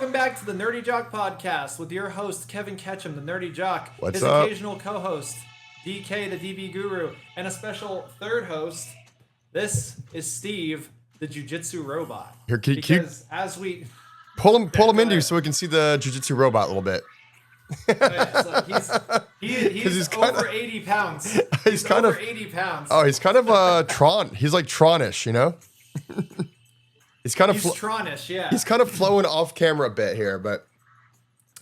Welcome back to the Nerdy Jock Podcast with your host, Kevin Ketchum, the Nerdy Jock. What's his up? Occasional co-host, DK, the DB Guru, and a special third host. This is Steve, the Jiu-Jitsu Robot. Here, keep as we... pull him go into you ahead. so we can see the Jiu-Jitsu robot a little bit. So he's over 80 pounds. He's kind over of 80 pounds. Oh, he's kind of Tron. He's like Tronish, you know? He's kind of He's Tronish, yeah. he's kind of flowing off camera a bit here, but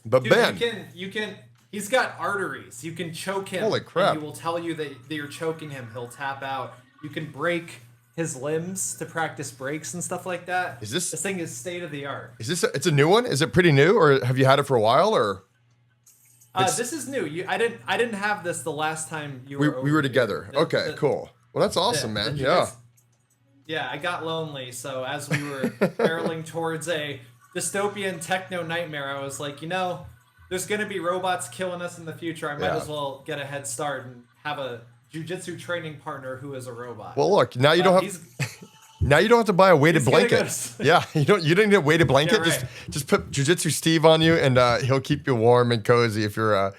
Dude, man, you can. He's got arteries. You can choke him. Holy crap. And he will tell you that you're choking him. He'll tap out. You can break his limbs to practice breaks and stuff like that. This thing is state of the art. is this it's a new one? Is it pretty new, or have you had it for a while, or? This is new. I didn't have this the last time you were. We were together. Okay, cool. Well, that's awesome, man. Yeah. Yeah, I got lonely, so as we were barreling towards a dystopian techno nightmare, I was like, there's going to be robots killing us in the future. I might as well get a head start and have a jiu-jitsu training partner who is a robot. Well, look, now you don't have now you don't have to buy a weighted blanket. Yeah, you didn't get a weighted blanket. Yeah, right. Just put Jiu-Jitsu Steve on you, and he'll keep you warm and cozy if you're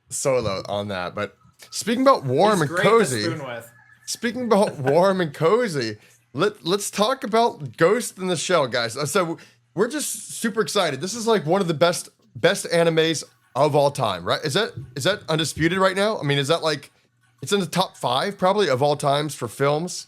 solo on that. But speaking about warm and cozy, let's talk about Ghost in the Shell, guys. So we're just super excited. This is like one of the best animes of all time, right? Is that undisputed right now? I mean, is that like it's in the top 5 probably of all times for films?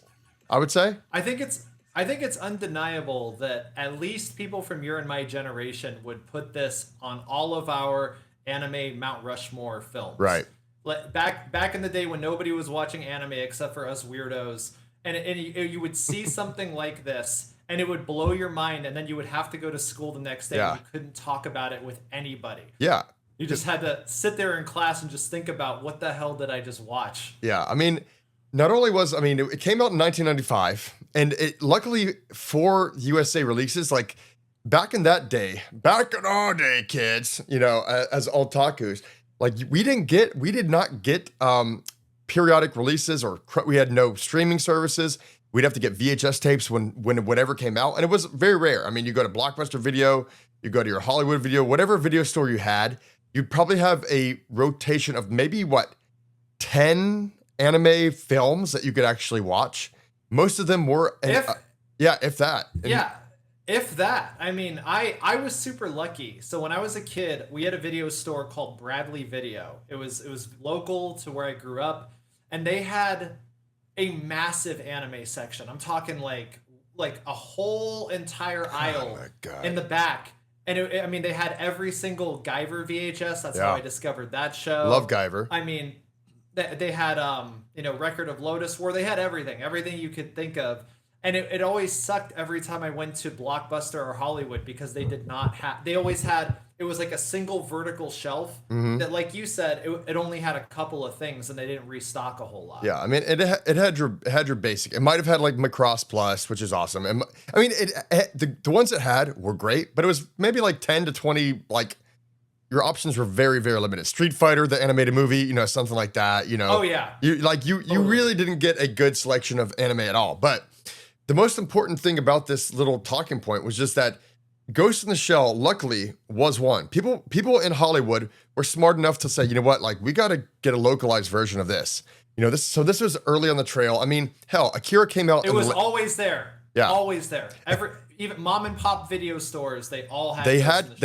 I would say. I think it's undeniable that at least people from your and my generation would put this on all of our anime Mount Rushmore films. Right. Back in the day when nobody was watching anime except for us weirdos. And you would see something like this, and it would blow your mind, and then you would have to go to school the next day, and you couldn't talk about it with anybody. Yeah. You just had to sit there in class and just think about, what the hell did I just watch? Yeah, I mean, it came out in 1995, and it luckily for USA releases, like back in our day, kids, as otakus, like we did not get periodic releases, or we had no streaming services. We'd have to get VHS tapes when whatever came out, and it was very rare. I mean, you go to Blockbuster Video, you go to your Hollywood Video, whatever video store you had, you'd probably have a rotation of maybe 10 anime films that you could actually watch. Most of them were if that. If that. I mean, I was super lucky. So when I was a kid, we had a video store called Bradley Video. It was local to where I grew up, and they had a massive anime section. I'm talking like a whole entire aisle in the back. And they had every single Guyver VHS. That's how I discovered that show. Love Guyver. I mean, they had Record of Lotus War. They had everything you could think of. And it always sucked every time I went to Blockbuster or Hollywood, because they did not have. They always had. It was like a single vertical shelf that, like you said, it only had a couple of things, and they didn't restock a whole lot. Yeah, I mean, it had your basic. It might have had like Macross Plus, which is awesome. And I mean, the ones it had were great, but it was maybe like 10 to 20. Like your options were very, very limited. Street Fighter, the animated movie, something like that. Oh yeah. You really didn't get a good selection of anime at all, but. The most important thing about this little talking point was just that Ghost in the Shell, luckily, was one. People in Hollywood were smart enough to say, you know what, like we got to get a localized version of this. This was early on the trail. I mean, hell, Akira came out. It was always there. Yeah, always there. Even mom and pop video stores, they all had. They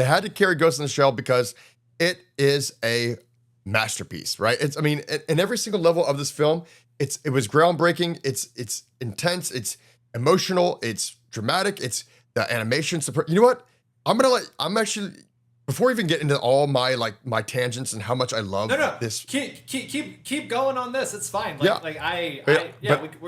had to carry Ghost in the Shell because it is a masterpiece, right? In every single level of this film, it was groundbreaking. It's intense. It's emotional, it's dramatic, it's the animation. You know what? I'm actually, before we even get into all my tangents and how much I love this. Keep going on this. It's fine. We're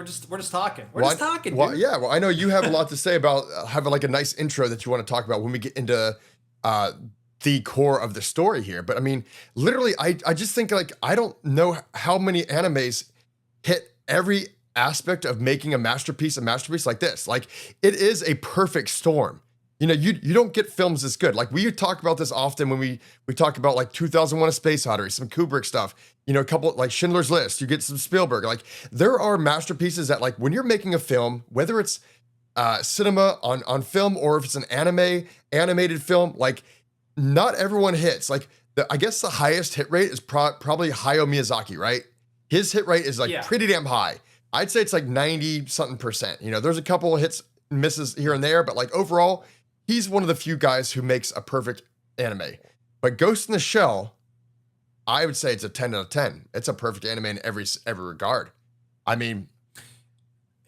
just talking. We're just talking. Well, yeah. Well, I know you have a lot to say about having like a nice intro that you want to talk about when we get into the core of the story here. But I mean, literally, I just think like I don't know how many animes hit every aspect of making a masterpiece like this. Like it is a perfect storm. You don't get films this good. Like we talk about this often when we talk about like 2001: A Space Odyssey, some Kubrick stuff, a couple like Schindler's List, you get some Spielberg. Like there are masterpieces that like when you're making a film, whether it's cinema on film, or if it's an animated film, like not everyone hits. Like I guess the highest hit rate is probably Hayao Miyazaki, right? His hit rate is like Yeah. pretty damn high. I'd say it's like 90 something percent. You know, there's a couple of hits, misses here and there, but like overall, he's one of the few guys who makes a perfect anime. But Ghost in the Shell, I would say it's a 10 out of 10. It's a perfect anime in every regard. I mean,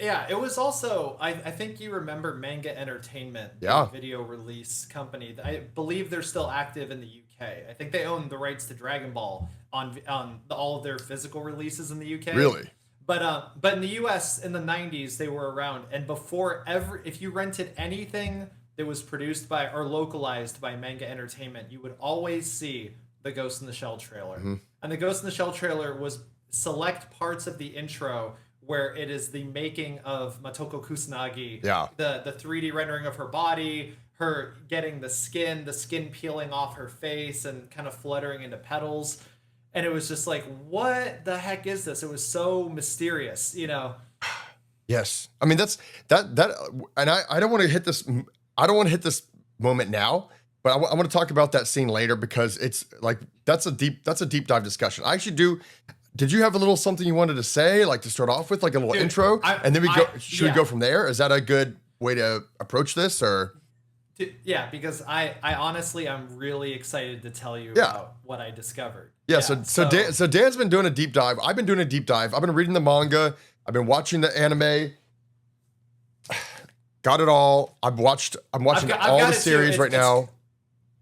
Yeah, it was also, I think you remember Manga Entertainment, the yeah, video release company. I believe they're still active in the UK. I think they own the rights to Dragon Ball on all of their physical releases in the UK. really. But in the US in the 90s they were around, and before if you rented anything that was produced by or localized by Manga Entertainment, you would always see the Ghost in the Shell trailer. Mm-hmm. And the Ghost in the Shell trailer was select parts of the intro where it is the making of Matoko Kusanagi, Yeah. the 3D rendering of her body, her getting the skin peeling off her face and kind of fluttering into petals. And it was just like, what the heck is this? It was so mysterious, you know? Yes. I mean, that's and I don't want to hit this. I don't want to hit this moment now, but I want to talk about that scene later because it's like, that's a deep dive discussion. I actually do. Did you have a little something you wanted to say, like to start off with, like a little intro, and then we go from there? Is that a good way to approach this, or? Yeah, because I honestly, I'm really excited to tell you about what I discovered. Yeah, so Dan's been doing a deep dive. I've been doing a deep dive. I've been reading the manga. I've been watching the anime. Got it all. I'm watching all the series right now.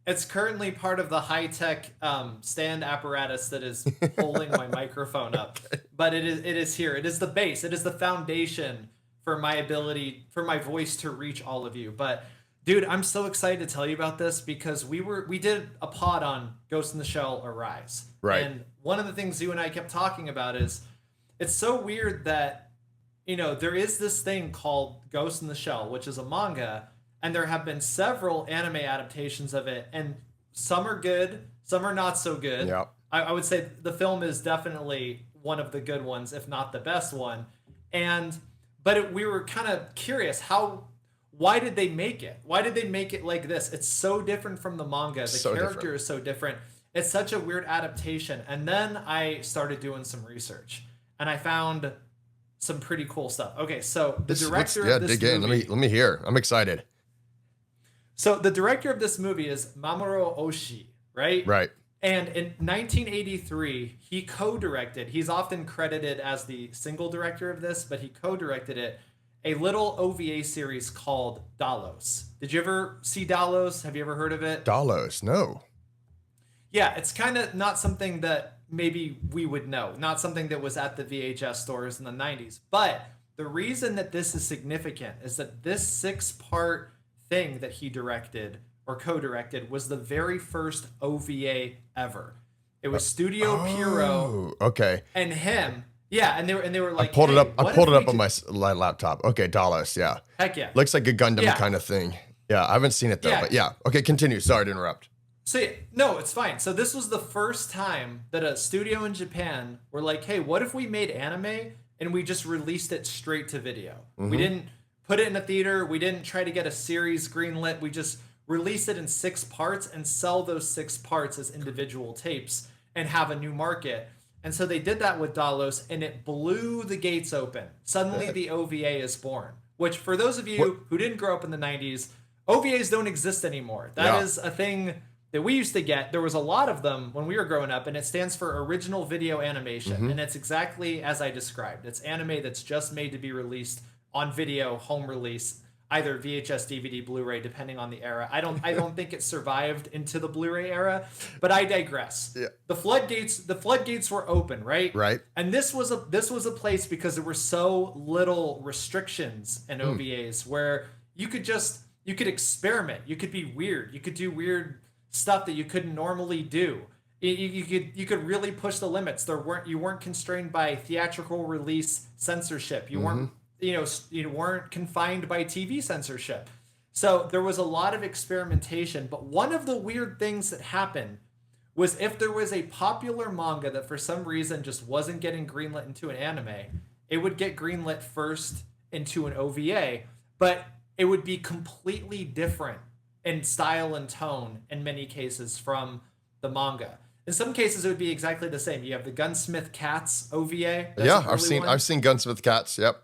It's currently part of the high-tech stand apparatus that is holding my microphone up. But it is here. It is the base. It is the foundation for my voice to reach all of you. But dude, I'm so excited to tell you about this because we did a pod on Ghost in the Shell Arise. Right. And one of the things you and I kept talking about is it's so weird that, you know, there is this thing called Ghost in the Shell, which is a manga, and there have been several anime adaptations of it, and some are good, some are not so good. Yeah. I would say the film is definitely one of the good ones, if not the best one. But we were kind of curious why did they make it? Why did they make it like this? It's so different from the manga. The character is so different. It's such a weird adaptation. And then I started doing some research, and I found some pretty cool stuff. Okay, so the director of this dig movie, in. Let me hear. I'm excited. So the director of this movie is Mamoru Oshii, right? Right. And in 1983, he co-directed. He's often credited as the single director of this, but he co-directed it. A little OVA series called Dalos. Did you ever see Dalos? Have you ever heard of it? Dalos, no. Yeah, it's kind of not something that maybe we would know. Not something that was at the VHS stores in the 90s. But the reason that this is significant is that this 6-part thing that he directed or co-directed was the very first OVA ever. It was Studio Pierrot. Okay. And him. Yeah, and they were like, I pulled it up on my laptop. Okay, Dalos, yeah. Heck yeah. Looks like a Gundam kind of thing. Yeah, I haven't seen it though, but yeah. Okay, continue. Sorry to interrupt. So yeah, no, it's fine. So this was the first time that a studio in Japan were like, hey, what if we made anime and we just released it straight to video? Mm-hmm. We didn't put it in a theater. We didn't try to get a series greenlit. We just release it in 6 parts and sell those 6 parts as individual tapes and have a new market. And so they did that with Dalos, and it blew the gates open. Suddenly the OVA is born, which for those of you who didn't grow up in the 90s, OVAs don't exist anymore. That is a thing that we used to get. There was a lot of them when we were growing up, and it stands for original video animation. Mm-hmm. And it's exactly as I described. It's anime that's just made to be released on video, home release, either VHS, DVD, Blu-ray, depending on the era. I don't think it survived into the Blu-ray era, but I digress. Yeah. The floodgates were open, right? Right. And this was a place because there were so little restrictions in OVAs where you could experiment, you could be weird, you could do weird stuff that you couldn't normally do. You could really push the limits. You weren't constrained by theatrical release censorship. You weren't you weren't confined by TV censorship. So there was a lot of experimentation, but one of the weird things that happened was if there was a popular manga that for some reason just wasn't getting greenlit into an anime, it would get greenlit first into an OVA. but it would be completely different in style and tone in many cases from the manga. In some cases, it would be exactly the same. You have the Gunsmith Cats OVA. That's Yeah, an early one. I've seen Gunsmith Cats. Yep.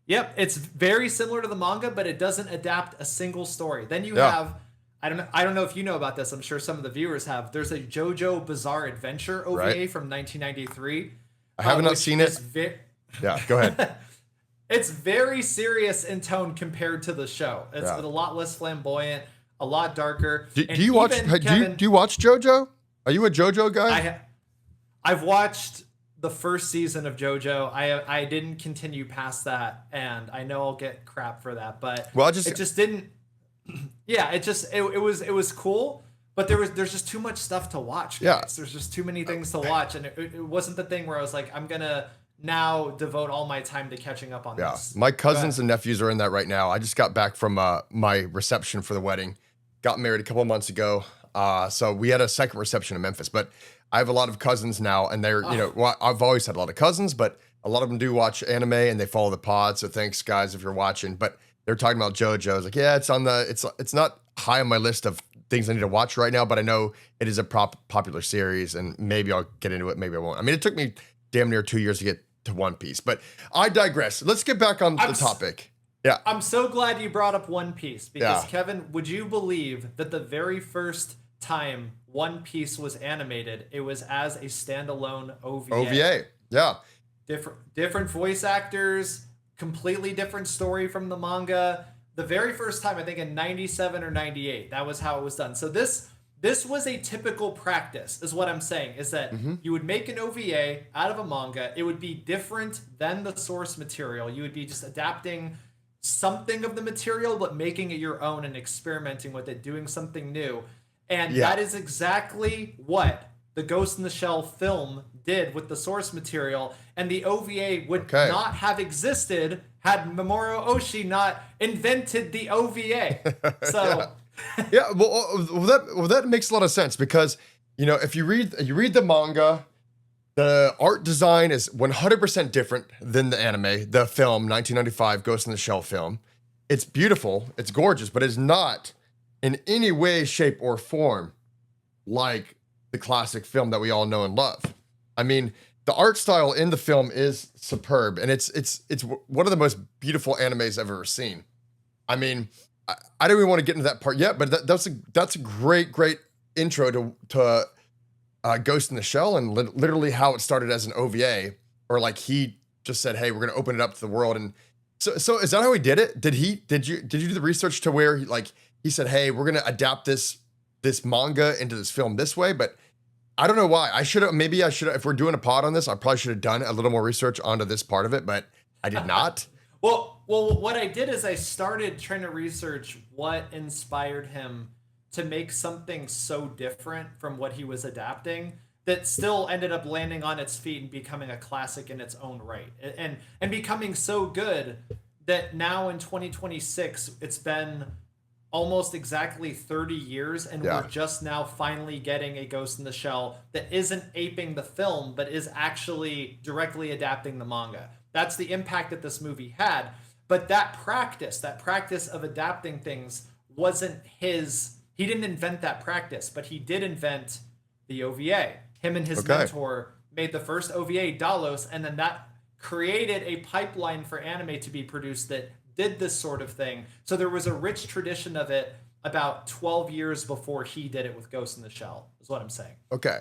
Yep, it's very similar to the manga, but it doesn't adapt a single story. Then you Yeah. have I don't know if you know about this. I'm sure some of the viewers have. There's a JoJo Bizarre Adventure OVA Right. from 1993. I have not which seen it. is Yeah, go ahead. it's very serious in tone compared to the show. It's Yeah. a lot less flamboyant, a lot darker. Do And you watch? even, Kevin, Do you watch JoJo? Are you a JoJo guy? I've watched the first season of JoJo. I didn't continue past that, and I know I'll get crap for that, but Well, it just didn't. Yeah, it was cool, but there's just too much stuff to watch. Guys. Yeah. There's just too many things to watch, and it wasn't the thing where I was like, I'm gonna now devote all my time to catching up on Yeah, this. my cousins and nephews are in that right now. I just got back from my reception for the wedding. Got married a couple of months ago. So we had a second reception in Memphis, but I have a lot of cousins now, and they're, well, I've always had a lot of cousins, but a lot of them do watch anime and they follow the pod. So thanks, guys, if you're watching. But they're talking about JoJo. I was like, yeah, it's not high on my list of things I need to watch right now, but I know it is a popular series, and maybe I'll get into it, maybe I won't. I mean, it took me damn near 2 years to get to One Piece, but I digress. Let's get back on the topic. Yeah. I'm so glad you brought up One Piece because, Yeah. Kevin, would you believe that the very first time One Piece was animated, it was as a standalone OVA? OVA. Yeah. Different voice actors, completely different story from the manga. The very first time, I think in 97 or 98, that was how it was done. So this was a typical practice, is what I'm saying, is that you would make an OVA out of a manga. It would be different than the source material. You would be just adapting something of the material, but making it your own and experimenting with it, doing something new. And that is exactly what the Ghost in the Shell film did with the source material. And the OVA would not have existed had Mamoru Oshii not invented the OVA. So... Yeah, well, that makes a lot of sense because, if you read the manga, the art design is 100% different than the anime, the film, 1995 Ghost in the Shell film. It's beautiful, it's gorgeous, but it's not in any way, shape, or form like the classic film that we all know and love. I mean, the art style in the film is superb, and it's one of the most beautiful animes I've ever seen. I mean, I don't even want to get into that part yet, but that's a great intro to Ghost in the Shell and literally how it started as an OVA, or like he just said, "Hey, we're going to open it up to the world." And so is that how he did it? Did you do the research to where he said, "Hey, we're going to adapt this manga into this film this way"? But I don't know why. I should have. If we're doing a pod on this, I probably should have done a little more research onto this part of it, but I did not. Well, what I did is I started trying to research what inspired him to make something so different from what he was adapting that still ended up landing on its feet and becoming a classic in its own right. And becoming so good that now in 2026, it's been almost exactly 30 years, and we're just now finally getting a Ghost in the Shell that isn't aping the film, but is actually directly adapting the manga. That's the impact that this movie had. But that practice of adapting things wasn't his. He didn't invent that practice, but he did invent the OVA. Him and his mentor made the first OVA, Dalos, and then that created a pipeline for anime to be produced that did this sort of thing. So there was a rich tradition of it about 12 years before he did it with Ghost in the Shell, is what I'm saying. Okay.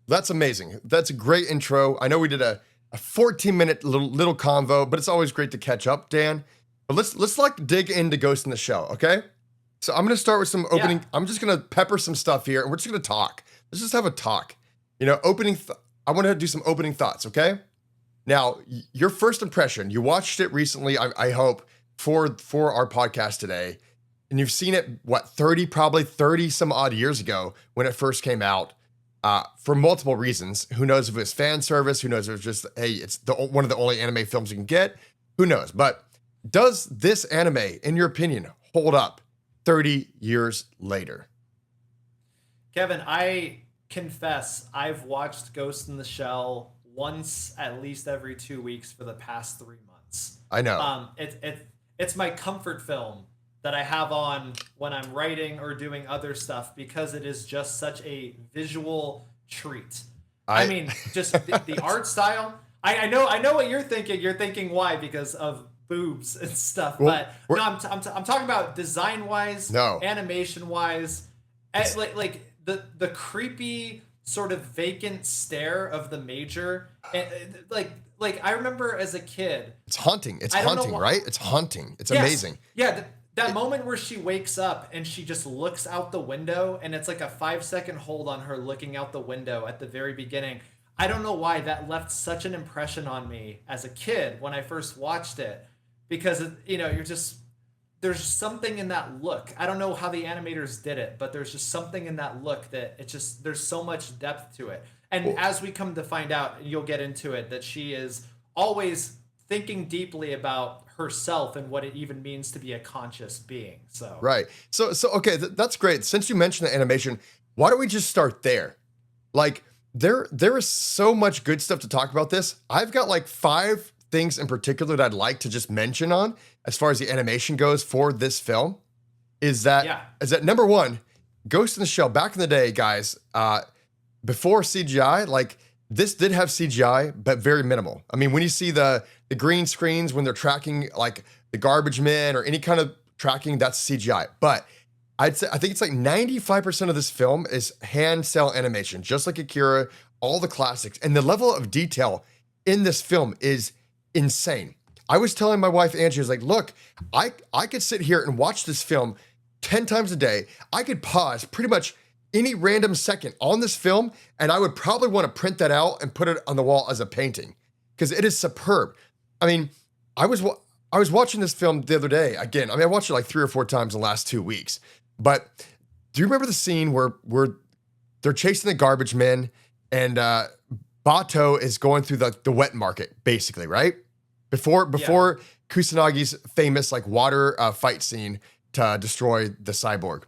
That's amazing. That's a great intro. I know we did a 14-minute little convo, but it's always great to catch up, Dan. But let's dig into Ghost in the Shell, okay? So I'm going to start with some opening. Yeah. I'm just going to pepper some stuff here, and we're just going to talk. Let's just have a talk. I want to do some opening thoughts, okay? Now, your first impression, you watched it recently, I hope, for our podcast today, and you've seen it, probably 30 some odd years ago when it first came out. For multiple reasons. Who knows if it's fan service? Who knows if it's just, hey, it's one of the only anime films you can get? Who knows? But does this anime, in your opinion, hold up 30 years later? Kevin, I confess I've watched Ghost in the Shell once at least every 2 weeks for the past 3 months. I know. it's my comfort film that I have on when I'm writing or doing other stuff because it is just such a visual treat. I I mean, just the art style. I know what you're thinking. You're thinking why because of boobs and stuff. well, But we're no, I'm talking about design wise, no. animation wise, like the creepy sort of vacant stare of the major. And, like I remember as a kid, It's haunting. It's I don't know haunting, what. right? It's haunting. It's Yes. amazing. Yeah. That It- moment where she wakes up and she just looks out the window, and it's like a 5 second hold on her looking out the window at the very beginning. I don't know why that left such an impression on me as a kid when I first watched it, because you're just there's something in that look. I don't know how the animators did it, but there's just something in that look that it just there's so much depth to it. And well, as we come to find out, and you'll get into it, that she is always thinking deeply about herself and what it even means to be a conscious being. So, right. So okay, that's great. Since you mentioned the animation, why don't we just start there? Like there is so much good stuff to talk about this. I've got like 5 things in particular that I'd like to just mention on as far as the animation goes for this film. Is that yeah. is that number one, Ghost in the Shell back in the day, guys, before CGI, like this did have CGI, but very minimal. I mean, when you see the green screens when they're tracking like the garbage men or any kind of tracking, that's CGI. But I think it's like 95% of this film is hand cell animation, just like Akira, all the classics. And the level of detail in this film is insane. I was telling my wife Angie, I was like, look, I could sit here and watch this film 10 times a day. I could pause pretty much any random second on this film, and I would probably want to print that out and put it on the wall as a painting because it is superb. I mean, I was watching this film the other day again. I mean, I watched it like 3 or 4 times in the last 2 weeks. But do you remember the scene where they're chasing the garbage men and Bato is going through the wet market, basically, right? Yeah. Before Kusanagi's famous like water fight scene to destroy the cyborg.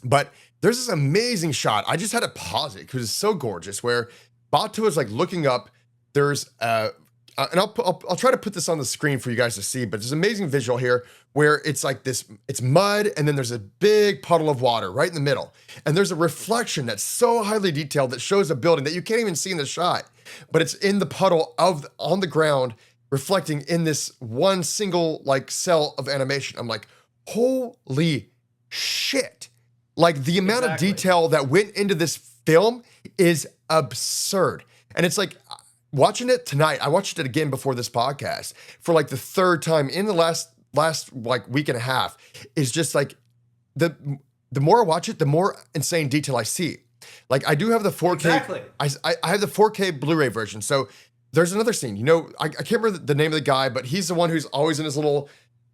But there's this amazing shot. I just had to pause it because it's so gorgeous. Where Bato is like looking up. There's and I'll try to put this on the screen for you guys to see. But there's an amazing visual here where it's like this. It's mud, and then there's a big puddle of water right in the middle, and there's a reflection that's so highly detailed that shows a building that you can't even see in the shot, but it's in the puddle on the ground, reflecting in this one single like cell of animation. I'm like, holy shit. Like the amount of Exactly. detail that went into this film is absurd. And it's like watching it tonight, I watched it again before this podcast for like the third time in the last like week and a half. Is just like the the more I watch it, the more insane detail I see. Like I do have the 4K. Exactly. I have the 4K Blu-ray version. So there's another scene. You know, I can't remember the name of the guy, but he's the one who's always in his little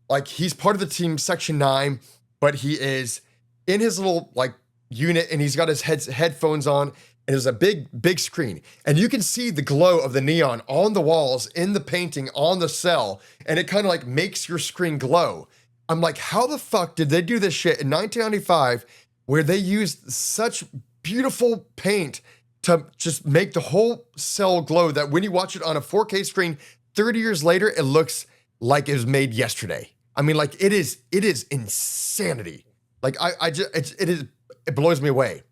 like he's part of the team Section 9, but he is in his little like unit and he's got his headphones on and there's a big screen and you can see the glow of the neon on the walls in the painting on the cell and it kind of like makes your screen glow. I'm like, how the fuck did they do this shit in 1995 where they used such beautiful paint to just make the whole cell glow that when you watch it on a 4K screen 30 years later it looks like it was made yesterday. I mean, like it is insanity. Like I just it blows me away.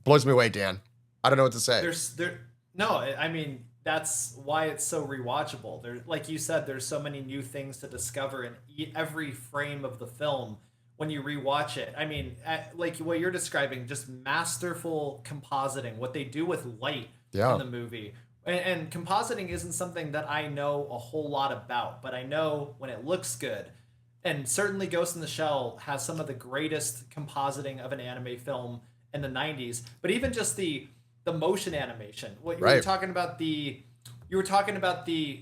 Blows me away, Dan. I don't know what to say. There no, I mean that's why it's so rewatchable. There, like you said, there's so many new things to discover in every frame of the film when you rewatch it. I mean, like what you're describing, just masterful compositing. What they do with light in Yeah. the movie, and compositing isn't something that I know a whole lot about, but I know when it looks good. And certainly Ghost in the Shell has some of the greatest compositing of an anime film in the 90s, but even just the motion animation. What you were Right. talking about the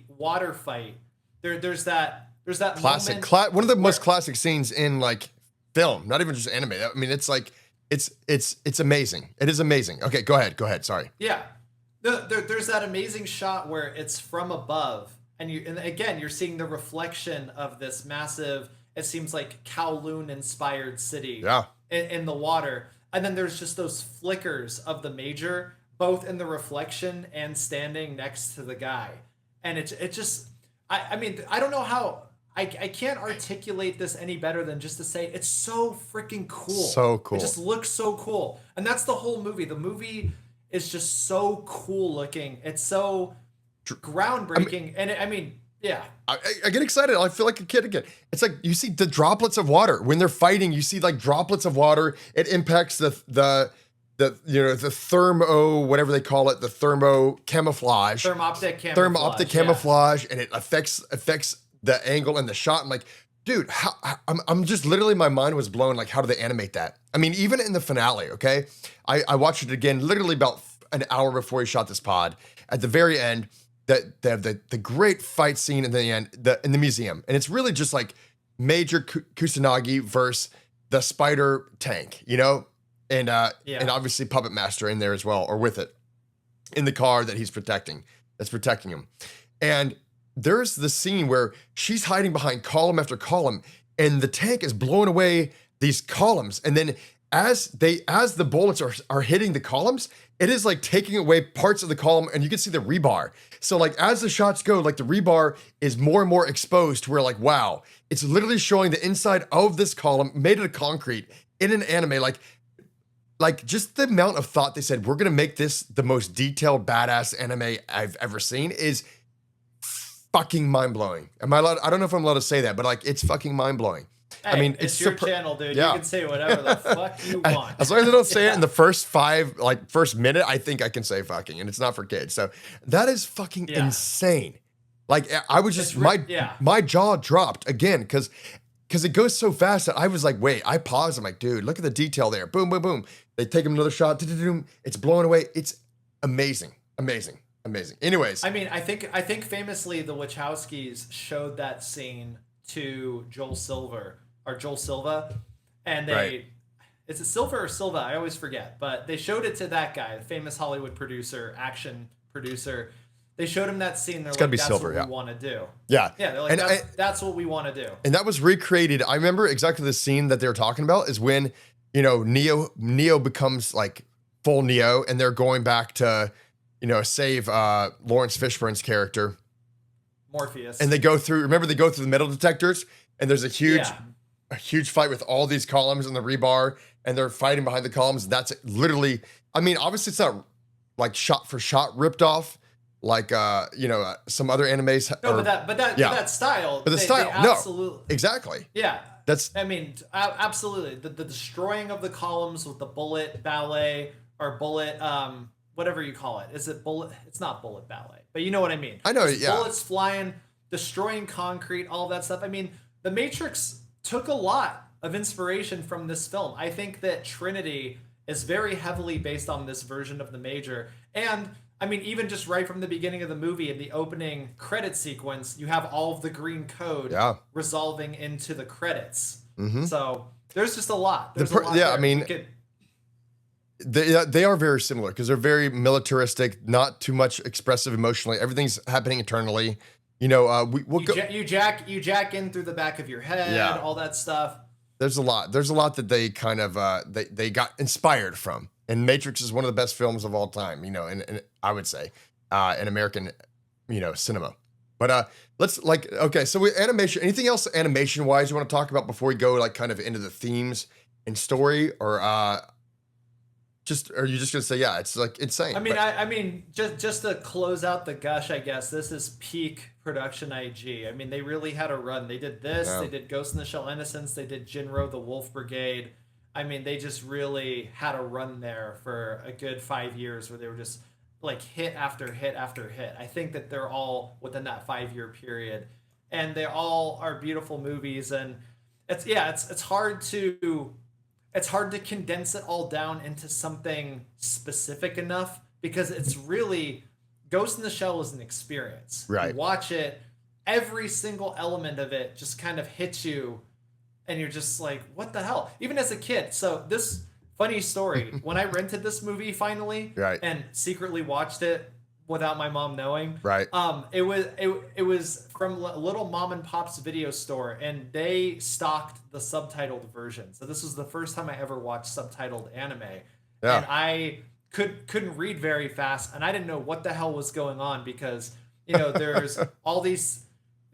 water fight. There's that Classic. moment One of the where most classic scenes in like film, not even just anime. I mean, it's like it's amazing. It is amazing. Okay, go ahead. Go ahead. Sorry. yeah. There's that amazing shot where it's from above, and again you're seeing the reflection of this massive. It seems like Kowloon inspired city Yeah. in the water, and then there's just those flickers of the major, both in the reflection and standing next to the guy, and it just. I mean I don't know how I can't articulate this any better than just to say it's so freaking cool. So cool. It just looks so cool. And that's the whole movie. The movie is just so cool looking. It's so groundbreaking. Yeah. I get excited. I feel like a kid again. It's like you see the droplets of water when they're fighting. You see like droplets of water. It impacts the thermo, whatever they call it, the thermo camouflage, Thermoptic camouflage, and it affects the angle and the shot. I'm like, dude, I'm just literally, my mind was blown. Like, how do they animate that? I mean, even in the finale, okay, I watched it again, literally about an hour before he shot this pod. At the very end, that they have the great fight scene in the end, in the museum, and it's really just like Major Kusanagi versus the spider tank, you know. And obviously Puppet Master in there as well, or with it, in the car that he's protecting, that's protecting him. And there's the scene where she's hiding behind column after column, and the tank is blowing away these columns. And then as the bullets are hitting the columns, it is like taking away parts of the column, and you can see the rebar. So like as the shots go, like the rebar is more and more exposed to where like, wow, it's literally showing the inside of this column made of concrete in an anime. Like just the amount of thought they said, we're going to make this the most detailed, badass anime I've ever seen is fucking mind-blowing. Am I allowed? I don't know if I'm allowed to say that, but like, it's fucking mind-blowing. Hey, I mean, it's your channel, dude. Yeah. You can say whatever the fuck you want. As long as I don't say it in the first minute, I think I can say fucking, and it's not for kids. So that is fucking insane. Like I was just, my jaw dropped again, because it goes so fast that I was like, wait, I paused. I'm like, dude, look at the detail there. Boom, boom, boom. They take him another shot. It's blowing away. It's amazing. Amazing. Amazing. Anyways. I mean, I think famously the Wachowskis showed that scene to Joel Silva. And is it Silver or Silva? I always forget. But they showed it to that guy, the famous Hollywood producer, action producer. They showed him that scene. They're like, that's Silver, what we want to do. Yeah. Yeah, they're like, that's what we want to do. And that was recreated. I remember exactly the scene that they were talking about is when, you know, Neo becomes like full Neo, and they're going back to, you know, save Lawrence Fishburne's character. Morpheus. And they go through the metal detectors, and there's a huge fight with all these columns and the rebar, and they're fighting behind the columns. That's literally, I mean, obviously it's not like shot for shot ripped off, like some other animes. No, but that style. But the style, absolutely, exactly. Yeah, absolutely. The destroying of the columns with the bullet ballet or bullet, whatever you call it. Is it bullet? It's not bullet ballet, but you know what I mean. I know. There's bullets flying, destroying concrete, all that stuff. I mean, The Matrix took a lot of inspiration from this film. I think that Trinity is very heavily based on this version of the Major. And I mean, even just right from the beginning of the movie, in the opening credit sequence, you have all of the green code resolving into the credits. Mm-hmm. So there's just a lot. I mean, they are very similar because they're very militaristic, not too much expressive emotionally. Everything's happening internally. You know, you jack in through the back of your head, all that stuff. There's a lot that they kind of they got inspired from. And Matrix is one of the best films of all time, you know, and I would say in American, you know, cinema. But so animation, anything else animation wise you want to talk about before we go like kind of into the themes and story, or are you just gonna say it's like insane? I mean, just to close out the gush, I guess this is peak production IG. I mean, they really had a run. They did this. Yeah. They did Ghost in the Shell Innocence. They did Jinro the Wolf Brigade. I mean, they just really had a run there for a good 5 years where they were just like hit after hit after hit. I think that they're all within that 5-year period, and they all are beautiful movies. And it's hard to condense it all down into something specific enough, because it's really, Ghost in the Shell is an experience. Right. You watch it, every single element of it just kind of hits you, and you're just like, what the hell? Even as a kid. So this funny story, when I rented this movie finally, and secretly watched it without my mom knowing, it was from a little mom and pop's video store, and they stocked the subtitled version. So this was the first time I ever watched subtitled anime, and I couldn't read very fast, and I didn't know what the hell was going on, because you know there's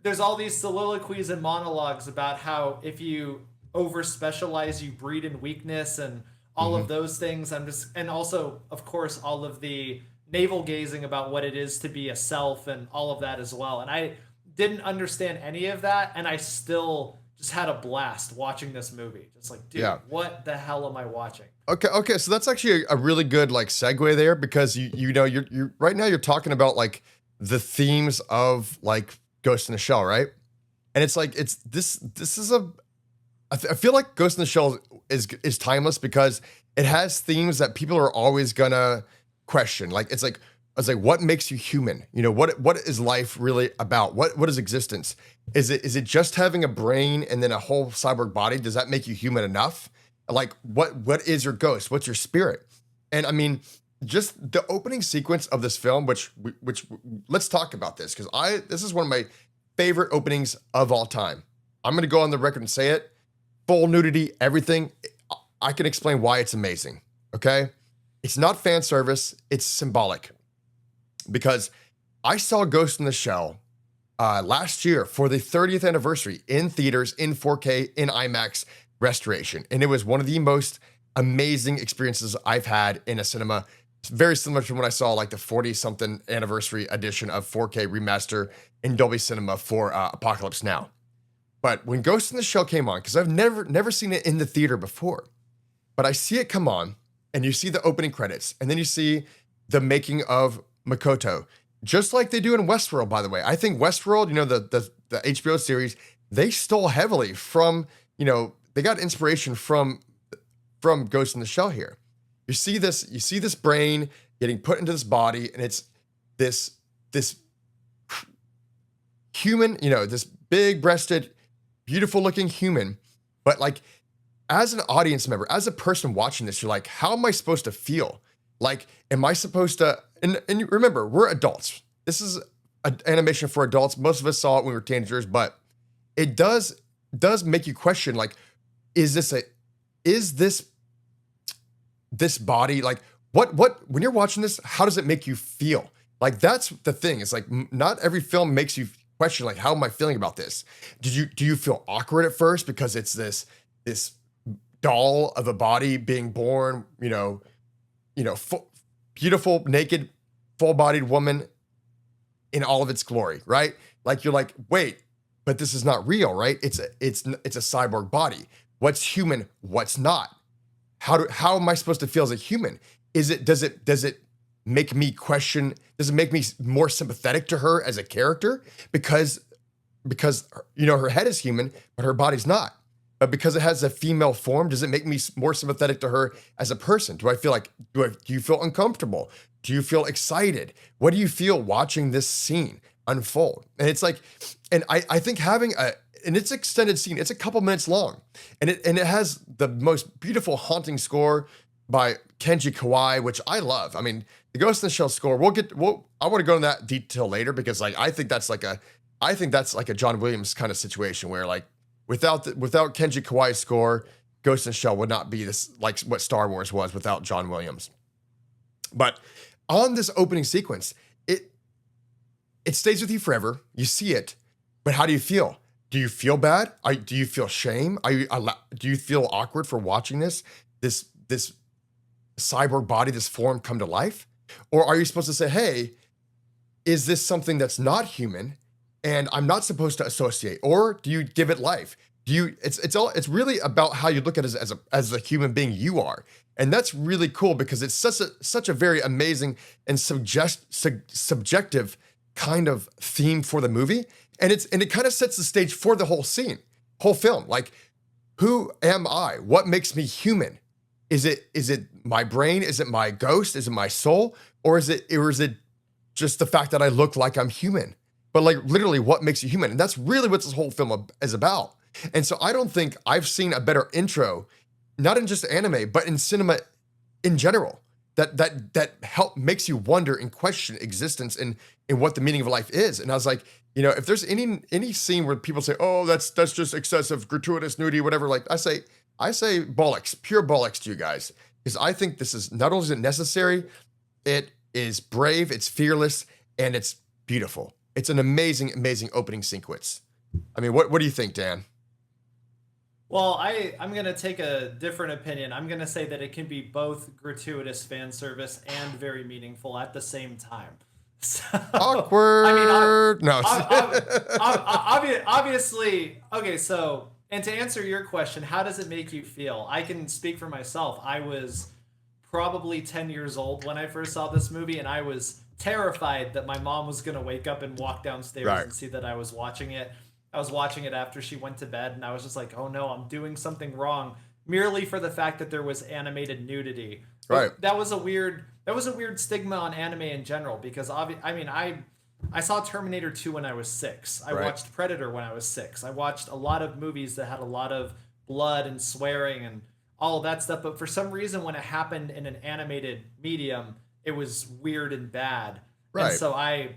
there's all these soliloquies and monologues about how if you over specialize, you breed in weakness and all Hmm. of those things. And also, of course, all of the navel gazing about what it is to be a self and all of that as well. And I didn't understand any of that, and I still just had a blast watching this movie. Just like, dude, Yeah. what the hell am I watching? Okay. So that's actually a really good like segue there because you're right now you're talking about like the themes of like Ghost in the Shell, right? And it's like this is I feel like Ghost in the Shell is timeless because it has themes that people are always gonna question. Like it's like what makes you human? You know, what is life really about? What is existence? Is it just having a brain and then a whole cyborg body? Does that make you human enough? Like what is your ghost? What's your spirit? And I mean, just the opening sequence of this film, which let's talk about this because I this is one of my favorite openings of all time. I'm gonna go on the record and say it full nudity, everything. I can explain why it's amazing. Okay. It's not fan service, it's symbolic. Because I saw Ghost in the Shell last year for the 30th anniversary in theaters, in 4K, in IMAX restoration. And it was one of the most amazing experiences I've had in a cinema. It's very similar to when I saw like the 40 something anniversary edition of 4K remaster in Dolby Cinema for Apocalypse Now. But when Ghost in the Shell came on, because I've never seen it in the theater before, but I see it come on, and you see the opening credits, and then you see the making of Makoto, just like they do in Westworld. By the way, I think Westworld, you know, the HBO series, they stole heavily from, you know, they got inspiration from Ghost in the Shell here. You see this brain getting put into this body, and it's this human, you know, this big-breasted, beautiful-looking human, but like as an audience member, as a person watching this, you're like, how am I supposed to feel? Like, am I supposed to? And you remember, we're adults. This is an animation for adults. Most of us saw it when we were teenagers, but it does make you question, like, is this body like what when you're watching this? How does it make you feel? Like that's the thing. It's like not every film makes you question, like, how am I feeling about this? Do you feel awkward at first because it's this doll of a body being born, beautiful, naked, full-bodied woman in all of its glory, right? Like you're like, wait, but this is not real, right? It's a cyborg body. What's human? What's not? How am I supposed to feel as a human? Does it make me question? Does it make me more sympathetic to her as a character because her head is human, but her body's not? But because it has a female form, does it make me more sympathetic to her as a person? Do I feel like, do you feel uncomfortable? Do you feel excited? What do you feel watching this scene unfold? And it's like, and I think having and it's extended scene, it's a couple minutes long, and it has the most beautiful haunting score by Kenji Kawai, which I love. I mean, the Ghost in the Shell score, I want to go into that detail later because like I think that's like a John Williams kind of situation where like without Kenji Kawai's score, Ghost in the Shell would not be this like what Star Wars was without John Williams. But on this opening sequence, it stays with you forever. You see it, but how do you feel? Do you feel bad? Do you feel shame? Do you feel awkward for watching this cyborg body, this form come to life? Or are you supposed to say, hey, is this something that's not human and I'm not supposed to associate? Or do you give it life? It's really about how you look at it as a human being you are. And that's really cool because it's such a very amazing and subjective kind of theme for the movie. And it kind of sets the stage for the whole film. Like, who am I? What makes me human? Is it my brain? Is it my ghost? Is it my soul? Or is it just the fact that I look like I'm human? But like literally what makes you human? And that's really what this whole film is about. And so I don't think I've seen a better intro, not in just anime, but in cinema in general, that makes you wonder and question existence and what the meaning of life is. And I was like, if there's any scene where people say, oh, that's just excessive, gratuitous nudity, whatever, like I say bollocks, pure bollocks to you guys. Because I think this is not only is it necessary, it is brave, it's fearless, and it's beautiful. It's an amazing, amazing opening sequence. I mean, what do you think, Dan? Well, I'm gonna take a different opinion. I'm gonna say that it can be both gratuitous fan service and very meaningful at the same time. So, I mean, Awkward. No. obviously, okay. So, and to answer your question, how does it make you feel? I can speak for myself. I was probably 10 years old when I first saw this movie, and I was terrified that my mom was gonna wake up and walk downstairs Right. and see that I was watching it. I was watching it after she went to bed, and I was just like, "Oh no, I'm doing something wrong," merely for the fact that there was animated nudity. But Right. that was a weird stigma on anime in general because I mean, I saw Terminator 2 when I was 6. I Right. watched Predator when I was 6. I watched a lot of movies that had a lot of blood and swearing and all of that stuff, but for some reason when it happened in an animated medium, it was weird and bad. And Right. so I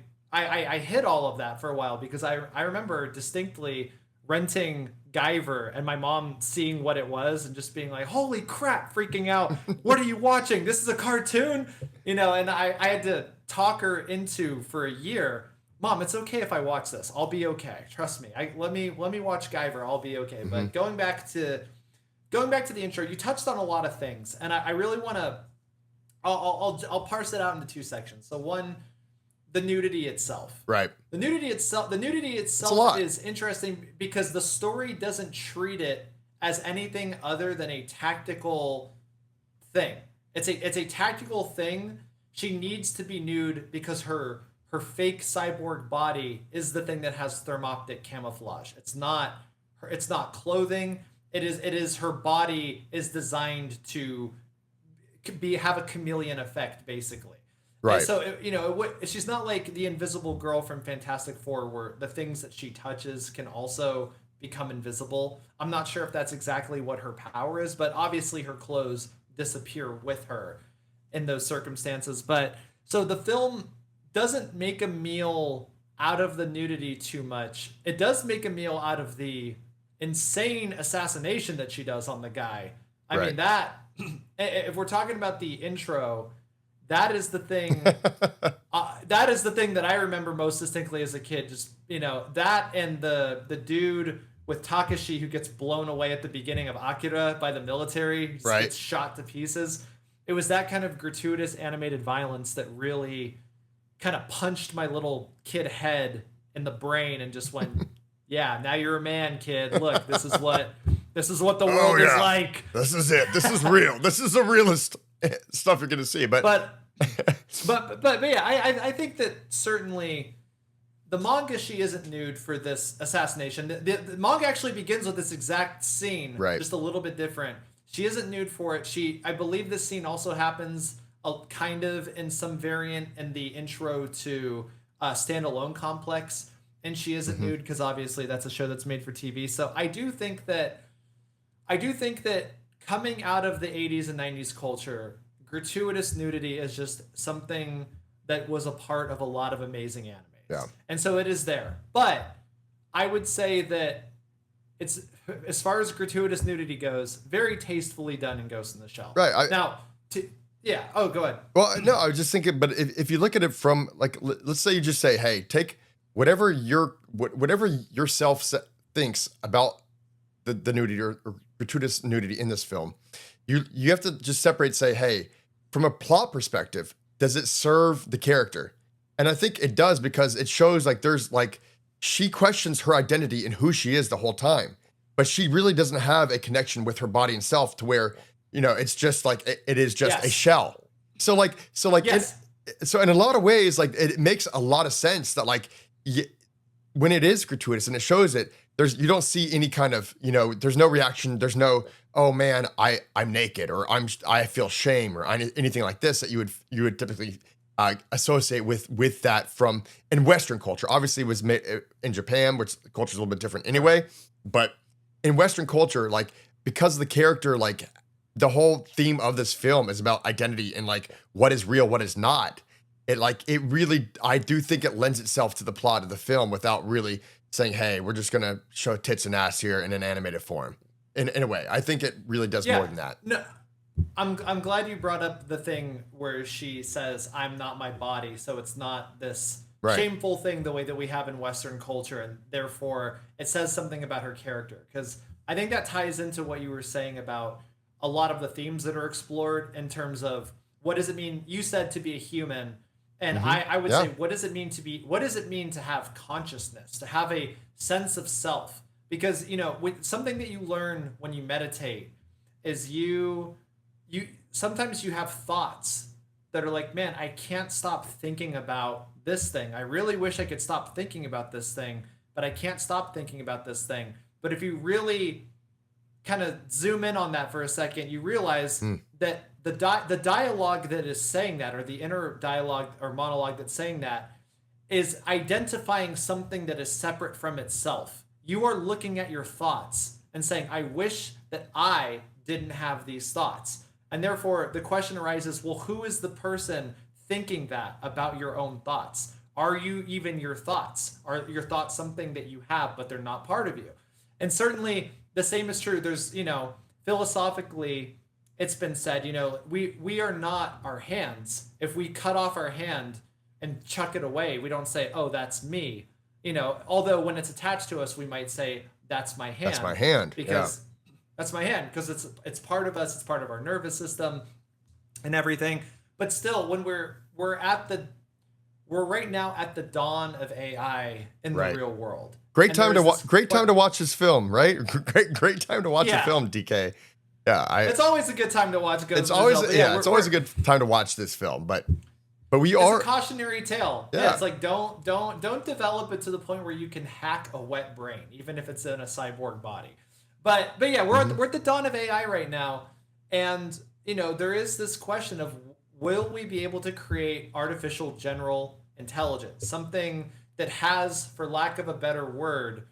hid all of that for a while because I remember distinctly renting Guyver and my mom seeing what it was and just being like, "Holy crap," freaking out. "What are you watching? This is a cartoon?" And I had to talk her into for a year. "Mom, it's okay if I watch this. I'll be okay. Trust me. Let me watch Guyver. I'll be okay." Mm-hmm. But going back to the intro, you touched on a lot of things, and I really want to. I'll parse it out into two sections. So one, the nudity itself. Right. The nudity itself lot. is interesting because the story doesn't treat it as anything other than a tactical thing. It's a tactical thing. She needs to be nude because her fake cyborg body is the thing that has thermoptic camouflage. It's not clothing. It is her body is designed to have a chameleon effect basically. Right. And so she's not like the Invisible Girl from Fantastic Four, where the things that she touches can also become invisible. I'm not sure if that's exactly what her power is, but obviously her clothes disappear with her in those circumstances. But so the film doesn't make a meal out of the nudity too much. It does make a meal out of the insane assassination that she does on the guy. I Right. mean, that if we're talking about the intro, that is the thing. That is the thing that I remember most distinctly as a kid. Just that and the dude with Takashi who gets blown away at the beginning of Akira by the military, just Right. gets shot to pieces. It was that kind of gratuitous animated violence that really kind of punched my little kid head in the brain and just went, "Yeah, now you're a man, kid. Look, this is what the world is like." This is it. This is real. This is the realest stuff you're gonna see. But yeah, I think that certainly the manga, she isn't nude for this assassination. The manga actually begins with this exact scene, Right. just a little bit different. She isn't nude for it. I believe this scene also happens kind of in some variant in the intro to Standalone Complex, and she isn't nude because obviously that's a show that's made for TV. So I do think that coming out of the 80s and 90s culture, gratuitous nudity is just something that was a part of a lot of amazing animes. Yeah. And so it is there. But I would say that it's, as far as gratuitous nudity goes, very tastefully done in Ghost in the Shell. Right. Yeah. Oh, go ahead. Well, no, I was just thinking, but if you look at it from like, let's say you just say, hey, take whatever yourself thinks about the nudity or gratuitous nudity in this film. You have to just separate, say, hey, from a plot perspective, does it serve the character? And I think it does because it shows like there's like she questions her identity and who she is the whole time, but she really doesn't have a connection with her body and self to where it's just like it is just a shell. So Yes. So in a lot of ways, like it makes a lot of sense that like when it is gratuitous and it shows it, you don't see any kind of there's no reaction, there's no oh man I'm naked or I feel shame or anything like this that you would typically associate with that from in Western culture. Obviously, it was made in Japan, which the culture is a little bit different anyway. But in Western culture, like because the character, like the whole theme of this film is about identity and like what is real, what is not. It really, I do think it lends itself to the plot of the film without really saying, hey, we're just gonna show tits and ass here in an animated form. In a way, I think it really does more than that. No, I'm glad you brought up the thing where she says, "I'm not my body," so it's not this Right. shameful thing the way that we have in Western culture, and therefore it says something about her character. Because I think that ties into what you were saying about a lot of the themes that are explored in terms of what does it mean. You said to be a human, and Hmm. I would Yeah. say what does it mean to be? What does it mean to have consciousness, to have a sense of self? Because something that you learn when you meditate is you sometimes you have thoughts that are like, man, I can't stop thinking about this thing. I really wish I could stop thinking about this thing, but I can't stop thinking about this thing. But if you really kind of zoom in on that for a second, you realize Mm. that the dialogue that is saying that, or the inner dialogue or monologue that's saying that, is identifying something that is separate from itself. You are looking at your thoughts and saying, I wish that I didn't have these thoughts. And therefore, the question arises, well, who is the person thinking that about your own thoughts? Are you even your thoughts? Are your thoughts something that you have, but they're not part of you? And certainly the same is true. There's, philosophically, it's been said, we are not our hands. If we cut off our hand and chuck it away, we don't say, oh, that's me. Although when it's attached to us, we might say, that's my hand. That's my hand. Because that's my hand, because it's part of us, it's part of our nervous system and everything. But still, when we're right now at the dawn of AI in the Right. real world. Great And time to there's watch. this- Great time to watch this film, right? Great time to watch the Yeah. film, DK. Yeah, It's always a good time to watch Ghost it's in the always Shell, but it's always a good time to watch this film, but we it's are a cautionary tale. Yeah. It's like don't develop it to the point where you can hack a wet brain, even if it's in a cyborg body. But yeah, we're at the dawn of AI right now, and there is this question of, will we be able to create artificial general intelligence, something that has, for lack of a better word,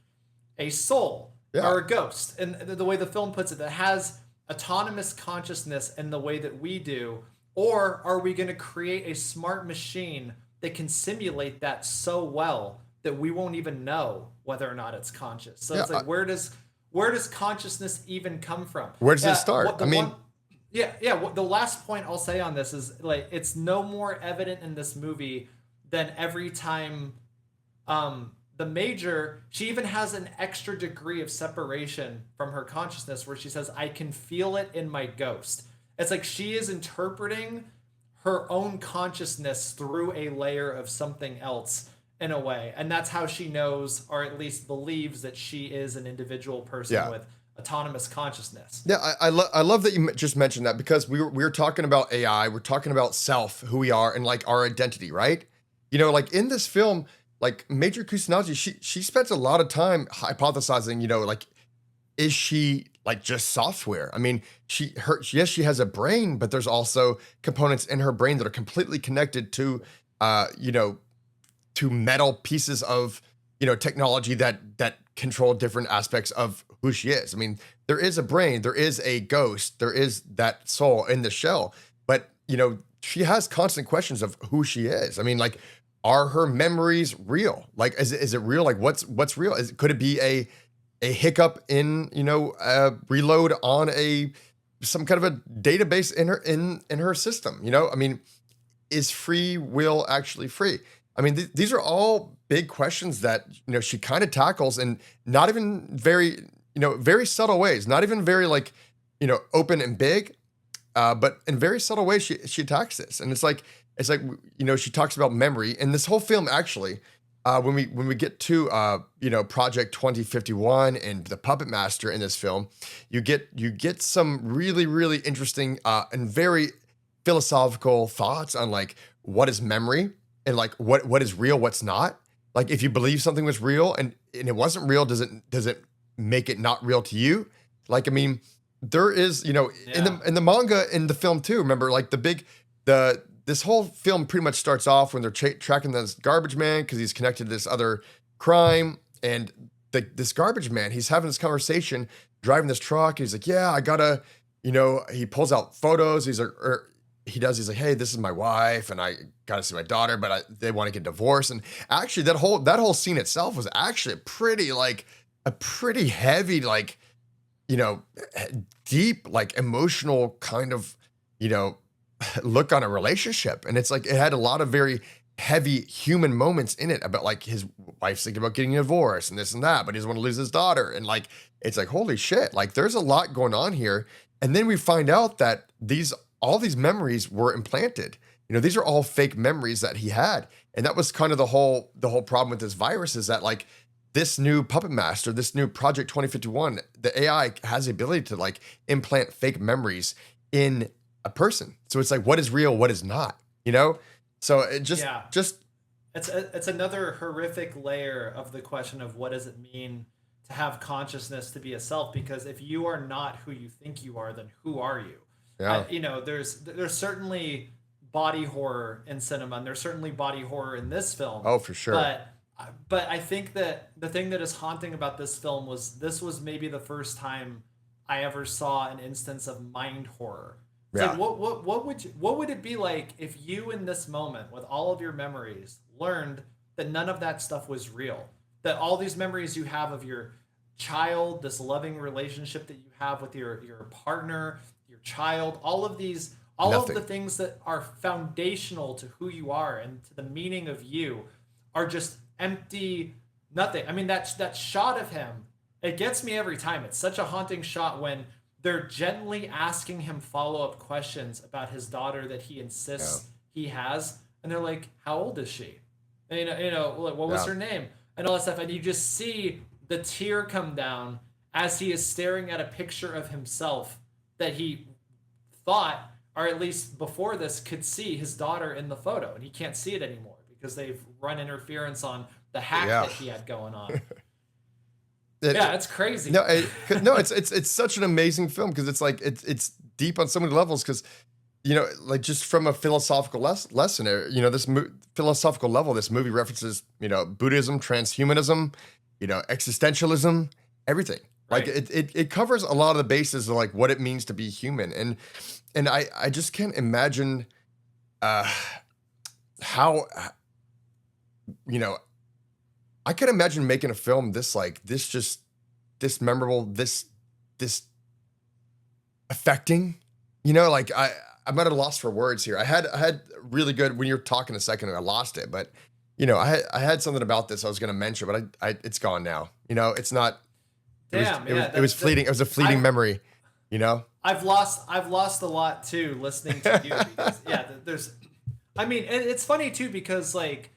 a soul Yeah. or a ghost, and the way the film puts it, that has autonomous consciousness in the way that we do? Or are we going to create a smart machine that can simulate that so well that we won't even know whether or not it's conscious? So it's Yeah, like, where does consciousness even come from? Where does it start? The last point I'll say on this is, like, it's no more evident in this movie than every time the Major, she even has an extra degree of separation from her consciousness where she says, I can feel it in my ghost. It's like she is interpreting her own consciousness through a layer of something else in a way. And that's how she knows, or at least believes, that she is an individual person Yeah. with autonomous consciousness. Yeah, I love that you just mentioned that, because we were talking about AI, we're talking about self, who we are, and like our identity, right? Like in this film, like Major Kusanagi, she spends a lot of time hypothesizing, like, is she like just software? I mean, yes, she has a brain, but there's also components in her brain that are completely connected to to metal pieces of technology that control different aspects of who she is. I mean, there is a brain, there is a ghost, there is that soul in the shell, but she has constant questions of who she is. I mean, like, are her memories real? Like, is it real? Like, what's real? Could it be a hiccup in reload on some kind of a database in her system? I mean, is free will actually free? I mean, these are all big questions that she kind of tackles, and not even very very subtle ways, not even very like open and big, but in very subtle ways she attacks this. And it's like she talks about memory, and this whole film actually, when we get to Project 2051 and the Puppet Master in this film, you get some really, really interesting and very philosophical thoughts on like what is memory, and like what is real, what's not. Like, if you believe something was real and it wasn't real, does it make it not real to you? Like, I mean, there is in the manga, in the film too. Remember, like this whole film pretty much starts off when they're tracking this garbage man because he's connected to this other crime, and this garbage man, he's having this conversation driving this truck. He's like, yeah, I gotta, he pulls out photos. He's like, he's like, hey, this is my wife, and I gotta see my daughter, but they want to get divorced. And actually, that whole scene itself was actually a pretty heavy, like, deep, like, emotional kind of, look on a relationship. And it's like, it had a lot of very heavy human moments in it about like his wife's thinking about getting a divorce and this and that, but he doesn't want to lose his daughter. And like, it's like, holy shit, like there's a lot going on here. And then we find out that all these memories were implanted. These are all fake memories that he had. And that was kind of the whole problem with this virus is that like this new puppet master, this new Project 2051, the AI has the ability to like implant fake memories in a person. So it's like, what is real, what is not, So it just it's another horrific layer of the question of what does it mean to have consciousness, to be a self, because if you are not who you think you are, then who are you? yeah. There's certainly body horror in cinema, and there's certainly body horror in this film. Oh, for sure. But I think that the thing that is haunting about this film was this was maybe the first time I ever saw an instance of mind horror. It's Yeah. like what would it be like if you in this moment with all of your memories learned that none of that stuff was real? That all these memories you have of your child, this loving relationship that you have with your partner, your child, all of Nothing. the things that are foundational to who you are and to the meaning of you are just empty nothing. I mean that shot of him, it gets me every time. It's such a haunting shot when they're gently asking him follow-up questions about his daughter that he insists he has, and they're like, how old is she? And, like, what was her name? And all that stuff. And you just see the tear come down as he is staring at a picture of himself that he thought, or at least before this, could see his daughter in the photo. And he can't see it anymore because they've run interference on the hack that he had going on. It's crazy. It's such an amazing film because it's like it's deep on so many levels because like just from a philosophical lesson, this philosophical level, this movie references Buddhism, transhumanism, existentialism, everything. Right. Like it covers a lot of the bases of like what it means to be human, and I just can't imagine how I could imagine making a film this memorable, this affecting, like I'm at a loss for words here. I had really good, when you're talking a second ago, I lost it, but I had something about this I was going to mention, but it's gone now. It's not, it was fleeting. It was a fleeting memory, I've lost a lot too listening to you because it's funny too because like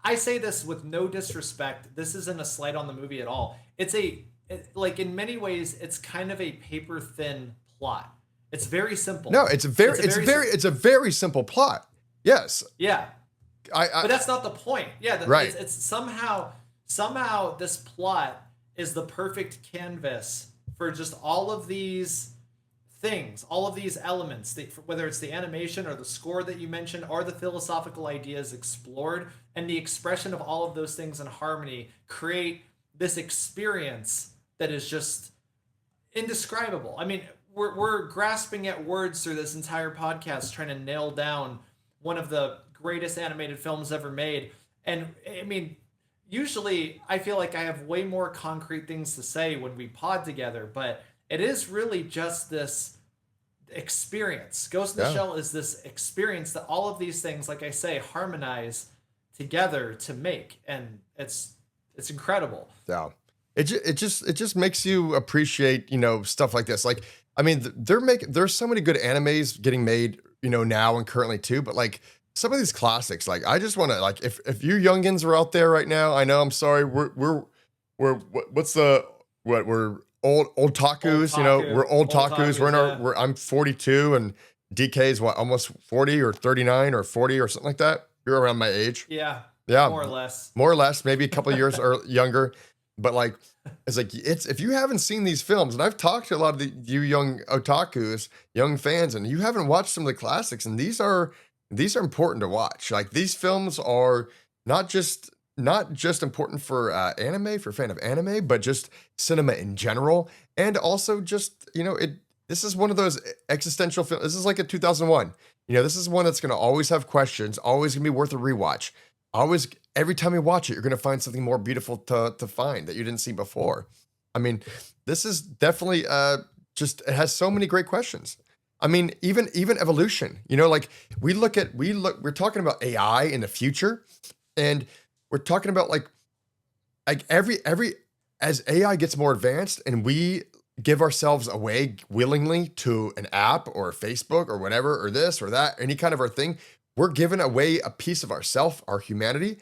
I say this with no disrespect. This isn't a slight on the movie at all. Like in many ways, it's kind of a paper thin plot. It's very simple. No, it's a very simple plot. Yes. Yeah. But that's not the point. Yeah. Right. It's somehow this plot is the perfect canvas for just all of these things, all of these elements, whether it's the animation or the score that you mentioned or the philosophical ideas explored, and the expression of all of those things in harmony create this experience that is just indescribable. I mean, we're grasping at words through this entire podcast trying to nail down one of the greatest animated films ever made. And I mean, usually I feel like I have way more concrete things to say when we pod together, but it is really just this experience. Ghost in the Shell is this experience that all of these things, like I say, harmonize together to make, and it's incredible. Yeah, it just makes you appreciate stuff like this. Like, I mean, there's so many good animes getting made now and currently too, but like some of these classics, like I just want to, like, if you youngins are out there right now, I know, I'm sorry, we're old takus, we're old takus. I'm 42 and DK is almost 40 or 39 or 40 or something like that. You're around my age. Yeah. More or less, maybe a couple of years or younger. But like, if you haven't seen these films, and I've talked to a lot of you young otakus, young fans, and you haven't watched some of the classics, and these are important to watch. Like, these films are not just important for anime, for a fan of anime, but just cinema in general. And also just, this is one of those existential films. This is like a 2001. This is one that's going to always have questions, always going to be worth a rewatch. Always, every time you watch it, you're going to find something more beautiful to find that you didn't see before. I mean, this is definitely it has so many great questions. I mean, even evolution. You know, like we're talking about AI in the future, and we're talking about like every as AI gets more advanced and we give ourselves away willingly to an app or Facebook or whatever or this or that, any kind of our thing, we're giving away a piece of ourself, our humanity,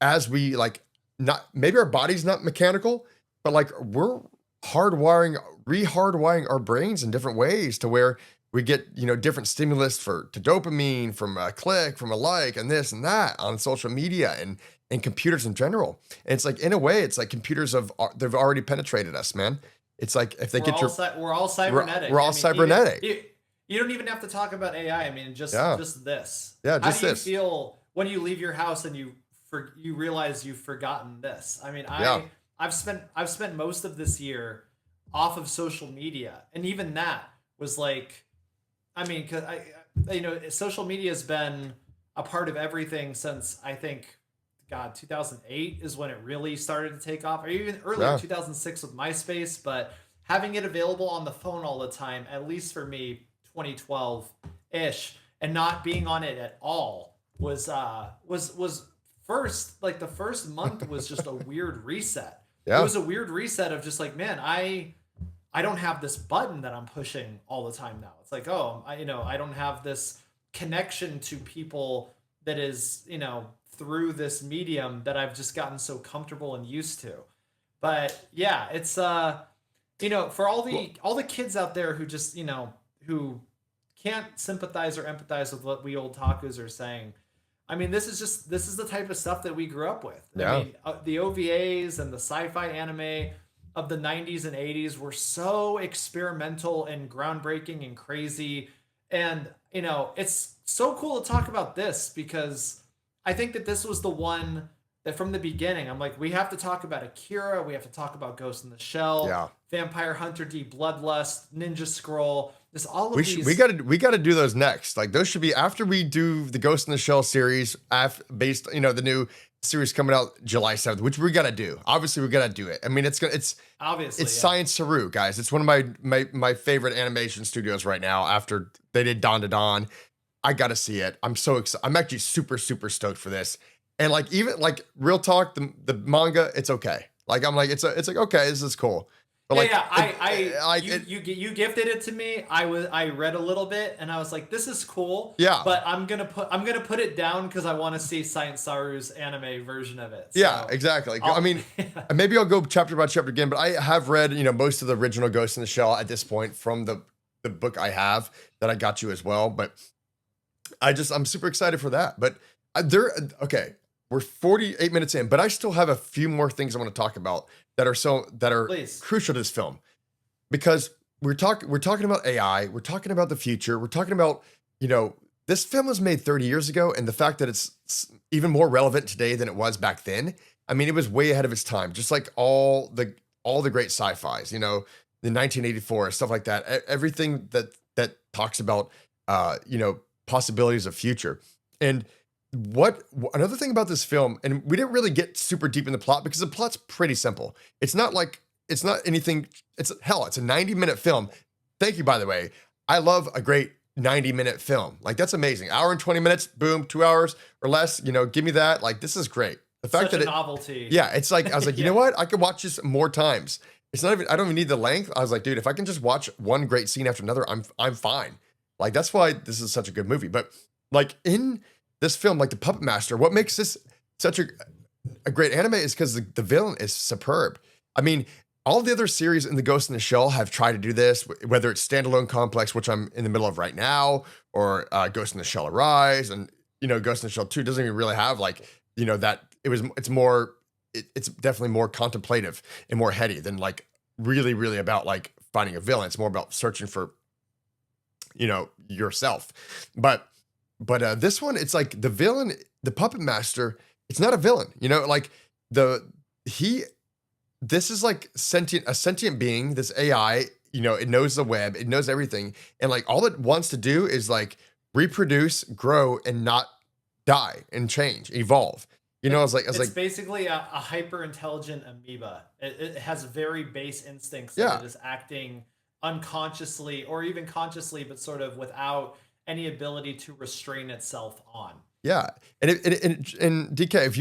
as we like not maybe our body's not mechanical, but like we're hardwiring, rehardwiring our brains in different ways to where we get, you know, different stimulus to dopamine from a click, from a like, and this and that on social media and computers in general. And it's like in a way, it's like computers they've already penetrated us, man. It's like if they get your We're all cybernetic. we're all I mean, cybernetic. you don't even have to talk about AI. I mean, Yeah. just this. Yeah, How just do you this. feel when you leave your house and you realize you've forgotten this? I mean, Yeah. I've spent most of this year off of social media, and even that was like, I mean, cause you know, social media has been a part of everything since I think, God, 2008 is when it really started to take off, or even earlier, Yeah. 2006 with MySpace. But having it available on the phone all the time, at least for me, 2012 ish, and not being on it at all was first, like the first month was just a weird reset. It Yeah. was a weird reset of just like, man, I don't have this button that I'm pushing all the time now. It's like, oh, I don't have this connection to people that is, you know, through this medium that I've just gotten so comfortable and used to. But yeah, it's you know, for all the kids out there who just, you know, who can't sympathize or empathize with what we old takus are saying. I mean, this is the type of stuff that we grew up with. I Yeah. mean, the OVAs and the sci-fi anime of the 90s and 80s were so experimental and groundbreaking and crazy. And, you know, it's so cool to talk about this because I think that this was the one that from the beginning, I'm like, we have to talk about Akira, we have to talk about Ghost in the Shell, Yeah. Vampire Hunter D Bloodlust, Ninja Scroll. There's all of these. We gotta do those next. Like those should be after we do the Ghost in the Shell series, based, you know, the new series coming out July 7th, which we gotta do. Obviously, we gotta do it. I mean, it's Obviously, it's yeah. Science Saru, guys. It's one of my favorite animation studios right now. After they did Dawn to Dawn, I gotta see it. I'm so excited. I'm actually super stoked for this. And like even like real talk, the manga, it's okay. Like I'm like it's like okay, this is cool. But like, you gifted it to me. I read a little bit and I was like, this is cool. Yeah. But I'm gonna put it down because I want to see Science Saru's anime version of it. So yeah, exactly. I mean, maybe I'll go chapter by chapter again, but I have read, you know, most of the original Ghost in the Shell at this point from the book I have that I got you as well. But I'm super excited for that. But okay, we're 48 minutes in, but I still have a few more things I want to talk about that are Please. crucial to this film because we're talking about AI, we're talking about the future, we're talking about, you know, this film was made 30 years ago, and the fact that it's even more relevant today than it was back then. I mean, it was way ahead of its time, just like all the great sci-fis, you know, the 1984 stuff like that. Everything that talks about, you know, possibilities of future. And another thing about this film, and we didn't really get super deep in the plot because the plot's pretty simple. It's not anything. It's a 90-minute film. Thank you, by the way. I love a great 90-minute film. Like that's amazing. Hour and 20 minutes, boom, 2 hours or less. You know, give me that. Like this is great. The fact Such that a novelty. yeah, it's like I was like, you Yeah. know what? I could watch this more times. It's not even. I don't even need the length. I was like, dude, if I can just watch one great scene after another, I'm fine. Like that's why this is such a good movie. But like in this film, like the Puppet Master, what makes this such a great anime is because the villain is superb. I mean, all the other series in the Ghost in the Shell have tried to do this, whether it's Standalone Complex, which I'm in the middle of right now, or Ghost in the Shell Arise, and you know, Ghost in the Shell 2 doesn't even really have like, you know, that it's definitely more contemplative and more heady than like really about like finding a villain. It's more about searching for, you know, yourself. But this one, it's like the villain, the Puppet Master, it's not a villain, you know, like this is like a sentient being, this AI, you know, it knows the web, it knows everything. And like all it wants to do is like reproduce, grow, and not die and change, evolve. You know, It's basically a hyper intelligent amoeba. It has very base instincts that Yeah. it is acting unconsciously or even consciously, but sort of without any ability to restrain itself on. Yeah, and DK, if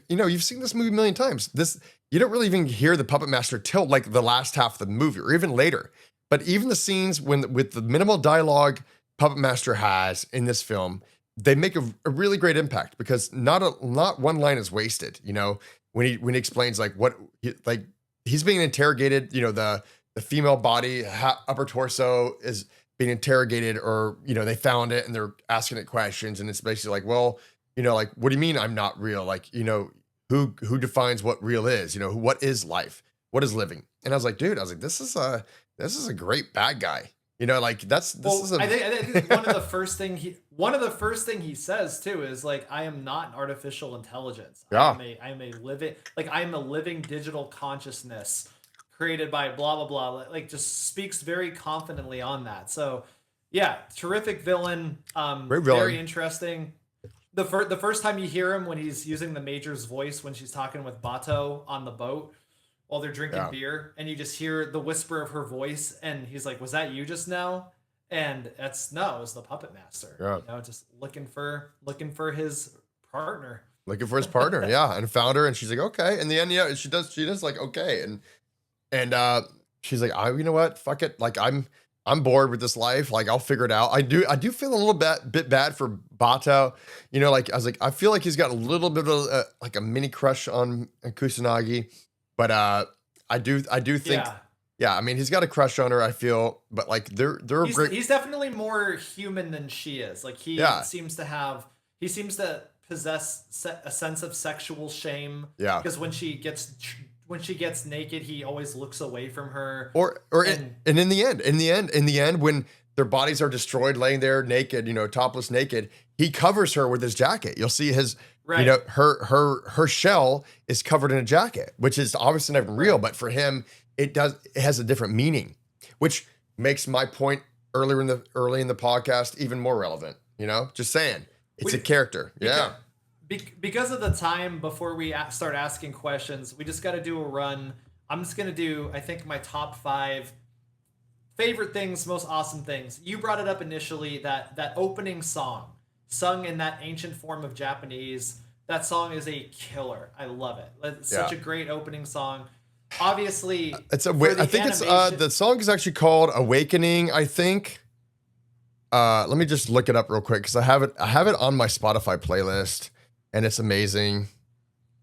you know you've seen this movie a million times, this you don't really even hear the puppet master till like the last half of the movie or even later. But even the scenes when with the minimal dialogue puppet master has in this film, they make a really great impact because not one line is wasted. You know, when he explains like like he's being interrogated, you know, the female body upper torso is being interrogated, or you know they found it and they're asking it questions, and it's basically like, well, you know, like, what do you mean I'm not real? Like, you know, who defines what real is? You know, what is life, what is living? And I was like, dude, I was like, this is a great bad guy. You know, like this is a I think one of the first thing he says too is like, I am not an artificial intelligence. yeah. I am a living digital consciousness created by blah blah blah. Like just speaks very confidently on that. So yeah, terrific villain. Great villain. Very interesting. The first time you hear him when he's using the Major's voice when she's talking with Bato on the boat while they're drinking Yeah. beer, and you just hear the whisper of her voice, and he's like, "Was that you just now?" And no, it was the puppet master. Yeah. You know, just looking for his partner. Looking for his partner, yeah, and found her, and she's like, okay. In the end, yeah, she does like, okay, and she's like, you know what, fuck it, like I'm bored with this life, like I'll figure it out. I do feel a little bit bad for Bato, you know, like I was like, I feel like he's got a little bit of like a mini crush on Kusanagi, but I do think, Yeah. yeah, I mean, he's got a crush on her, I feel, but like they're great. He's definitely more human than she is. Like Yeah. seems to possess a sense of sexual shame. Yeah. Because when she gets naked, he always looks away from her. And in the end, when their bodies are destroyed, laying there naked, you know, topless naked, he covers her with his jacket. You'll see his, Right. you know, her shell is covered in a jacket, which is obviously never real, but for him, it has a different meaning, which makes my point early in the podcast even more relevant. You know, just saying, it's a character. Yeah. Because of the time before we start asking questions, we just got to do a run. I'm just going to do, I think, my top 5 favorite things, most awesome things. You brought it up initially, that opening song, sung in that ancient form of Japanese. That song is a killer. I love it. It's such a great opening song. Obviously, I think it's the song is actually called Awakening, I think. Let me just look it up real quick because I have it on my Spotify playlist. And it's amazing.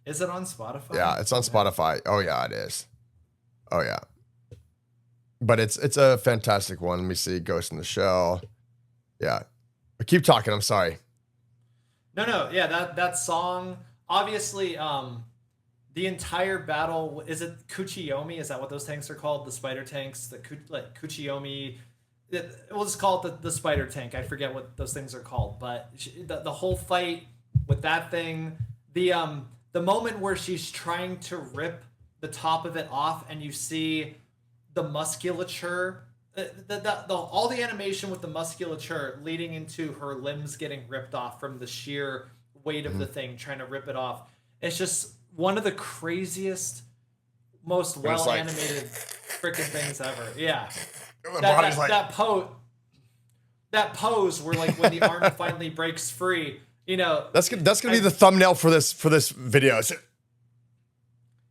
Is it on Spotify? Yeah, it's on Spotify. Oh yeah, it is. Oh yeah. But it's a fantastic one. Let me see. Ghost in the Shell. Yeah. But keep talking. I'm sorry. No. Yeah, that song. Obviously, the entire battle. Is it Kuchiyomi? Is that what those tanks are called? The spider tanks. Like Kuchiyomi. We'll just call it the spider tank. I forget what those things are called. But the whole fight with that thing, the moment where she's trying to rip the top of it off, and you see the musculature, all the animation with the musculature leading into her limbs getting ripped off from the sheer weight of the thing trying to rip it off. It's just one of the craziest, most well animated freaking things ever. Yeah, that pose where like when the arm finally breaks free. You know, that's gonna be the thumbnail for this video.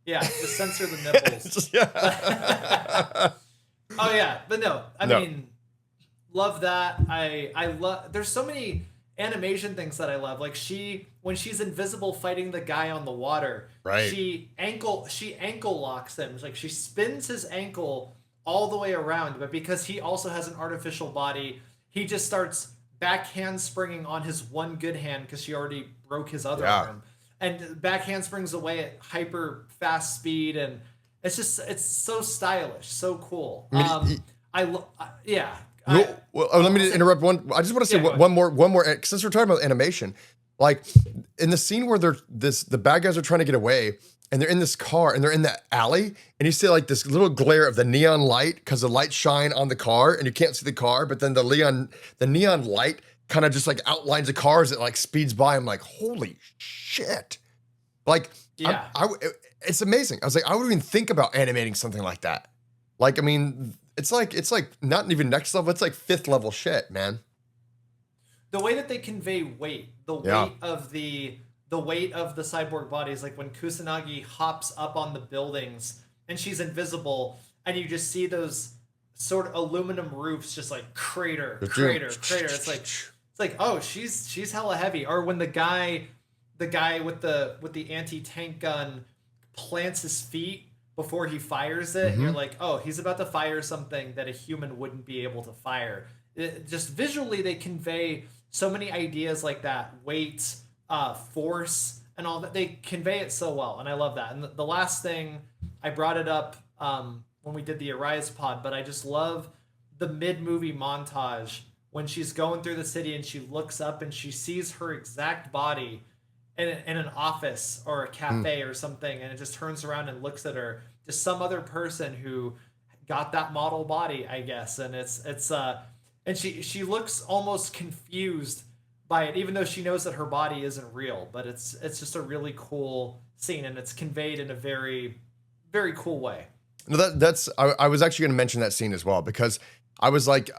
Yeah, just censor the nipples. Oh yeah, but no, I mean, love that. I love. There's so many animation things that I love. Like when she's invisible fighting the guy on the water, right? She ankle locks him. Like she spins his ankle all the way around, but because he also has an artificial body, he just starts back handspringing on his one good hand because she already broke his other arm, and back handsprings away at hyper fast speed, and it's so stylish, so cool. Let me interrupt one. I just want to say one more since we're talking about animation. Like in the scene where the bad guys are trying to get away, and they're in this car and they're in that alley, and you see like this little glare of the neon light because the lights shine on the car and you can't see the car, but then the neon light kind of just like outlines the car as it like speeds by. I'm like, holy shit. Like, yeah, it's amazing. I was like, I wouldn't even think about animating something like that. Like, I mean, it's like not even next level. It's like fifth level shit, man. The way that they convey weight, Yeah. the weight of the cyborg body is like when Kusanagi hops up on the buildings and she's invisible, and you just see those sort of aluminum roofs just like crater, crater, crater. It's like oh, she's hella heavy. Or when the guy with the anti-tank gun plants his feet before he fires it, and you're Mm-hmm. like, oh, he's about to fire something that a human wouldn't be able to fire. Just visually, they convey so many ideas like that: weight, force, and all that. They convey it so well, and I love that. And the last thing, I brought it up when we did the Arise pod, but I just love the mid-movie montage when she's going through the city and she looks up and she sees her exact body in an office or a Mm. cafe or something, and it just turns around and looks at her, just some other person who got that model body, I guess. And and she looks almost confused by it, even though she knows that her body isn't real. But it's just a really cool scene, and it's conveyed in a very very cool way. No, I was actually going to mention that scene as well because I was like,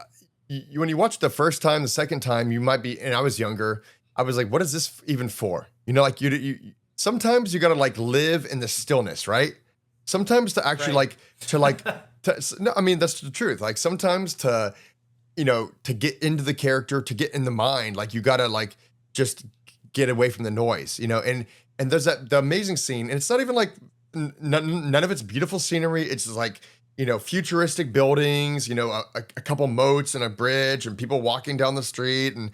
when you watch the first time, the second time, you might be, and I was younger. I was like, what is this even for? Like sometimes you got to like live in the stillness, right? Sometimes to actually Right. no, I mean, that's the truth. Like sometimes to get into the character, to get in the mind, like you got to like just get away from the noise, and there's the amazing scene, and it's not even like none of it's beautiful scenery. It's just like, futuristic buildings, a couple moats and a bridge and people walking down the street, and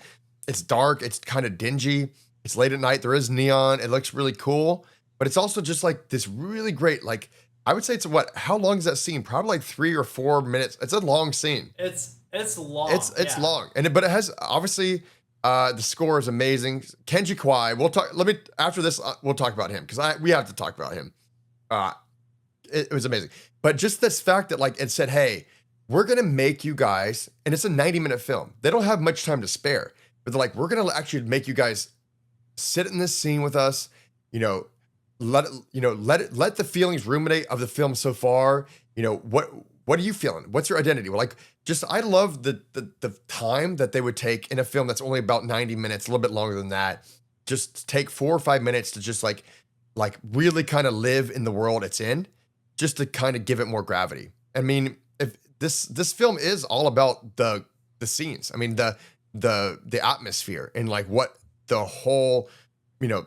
it's dark. It's kind of dingy. It's late at night. There is neon. It looks really cool, but it's also just like this really great, like, I would say how long is that scene? Probably like 3 or 4 minutes. It's a long scene. It's long. It's Yeah. long, but it has obviously the score is amazing. Kenji Kawai. We'll talk. Let me after this. We'll talk about him because we have to talk about him. Uh, it was amazing, but just this fact that like it said, hey, we're gonna make you guys, and it's a 90-minute film. They don't have much time to spare, but they're like, we're gonna actually make you guys sit in this scene with us. You know, let the feelings ruminate of the film so far. What are you feeling? What's your identity? Well, like, just I love the time that they would take in a film that's only about 90 minutes, a little bit longer than that. Just take 4 or 5 minutes to just like really kind of live in the world it's in, just to kind of give it more gravity. I mean, if this film is all about the scenes. I mean, the atmosphere and like what the whole, you know,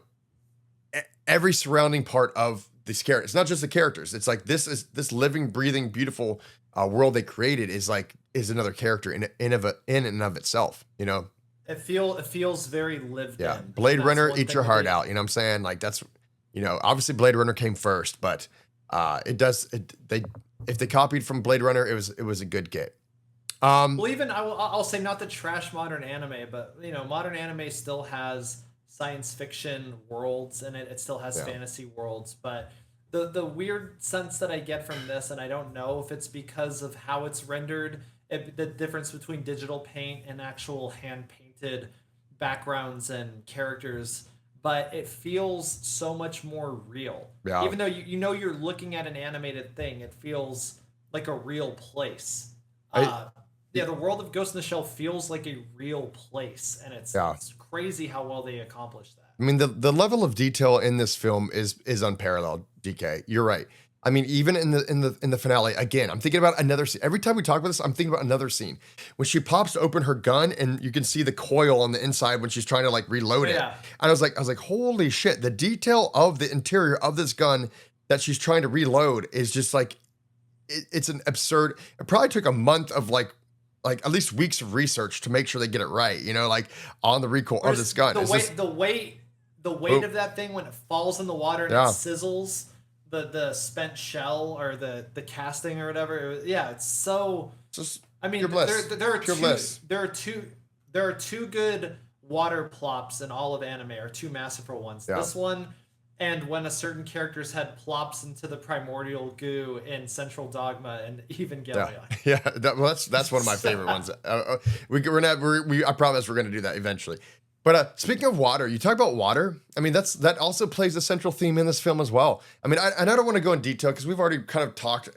every surrounding part of these characters. It's not just the characters. It's like this living, breathing, beautiful world they created is another character in and of itself. It feels very lived Yeah. in. Blade And that's Runner, one eat thing your that heart they- out. You know what I'm saying? Like that's, obviously Blade Runner came first, but if they copied from Blade Runner, it was a good get. Well, even I'll say not to trash modern anime, but modern anime still has science fiction worlds in it. It still has Yeah. fantasy worlds, but the weird sense that I get from this, and I don't know if it's because of how it's rendered, the difference between digital paint and actual hand painted backgrounds and characters, but it feels so much more real. Yeah. Even though you're looking at an animated thing, it feels like a real place. I- Yeah, the world of Ghost in the Shell feels like a real place, and Yeah. it's crazy how well they accomplished that. I mean, the level of detail in this film is unparalleled. DK, you're right. I mean, even in the finale, again, I'm thinking about another scene. Every time we talk about this, I'm thinking about another scene when she pops open her gun and you can see the coil on the inside when she's trying to like reload it. Yeah. And I was like, holy shit! The detail of the interior of this gun that she's trying to reload is just like, it's an absurd. It probably took a month of like at least weeks of research to make sure they get it right. Like on the recoil of this gun. The It's weight, just- the weight, the weight Oh. of that thing when it falls in the water and Yeah. it sizzles the spent shell or the casting or whatever. It's so. it's just I mean, pure bliss. there are Pure two. bliss. There are two good water plops in all of anime, or two masterful ones. Yeah. This one, and when a certain character's head plops into the primordial goo in Central Dogma and Evangelion. Yeah, that's one of my favorite ones. I promise we're gonna do that eventually. But speaking of water, you talk about water. I mean, that also plays a central theme in this film as well. I mean, I don't want to go in detail because we've already kind of talked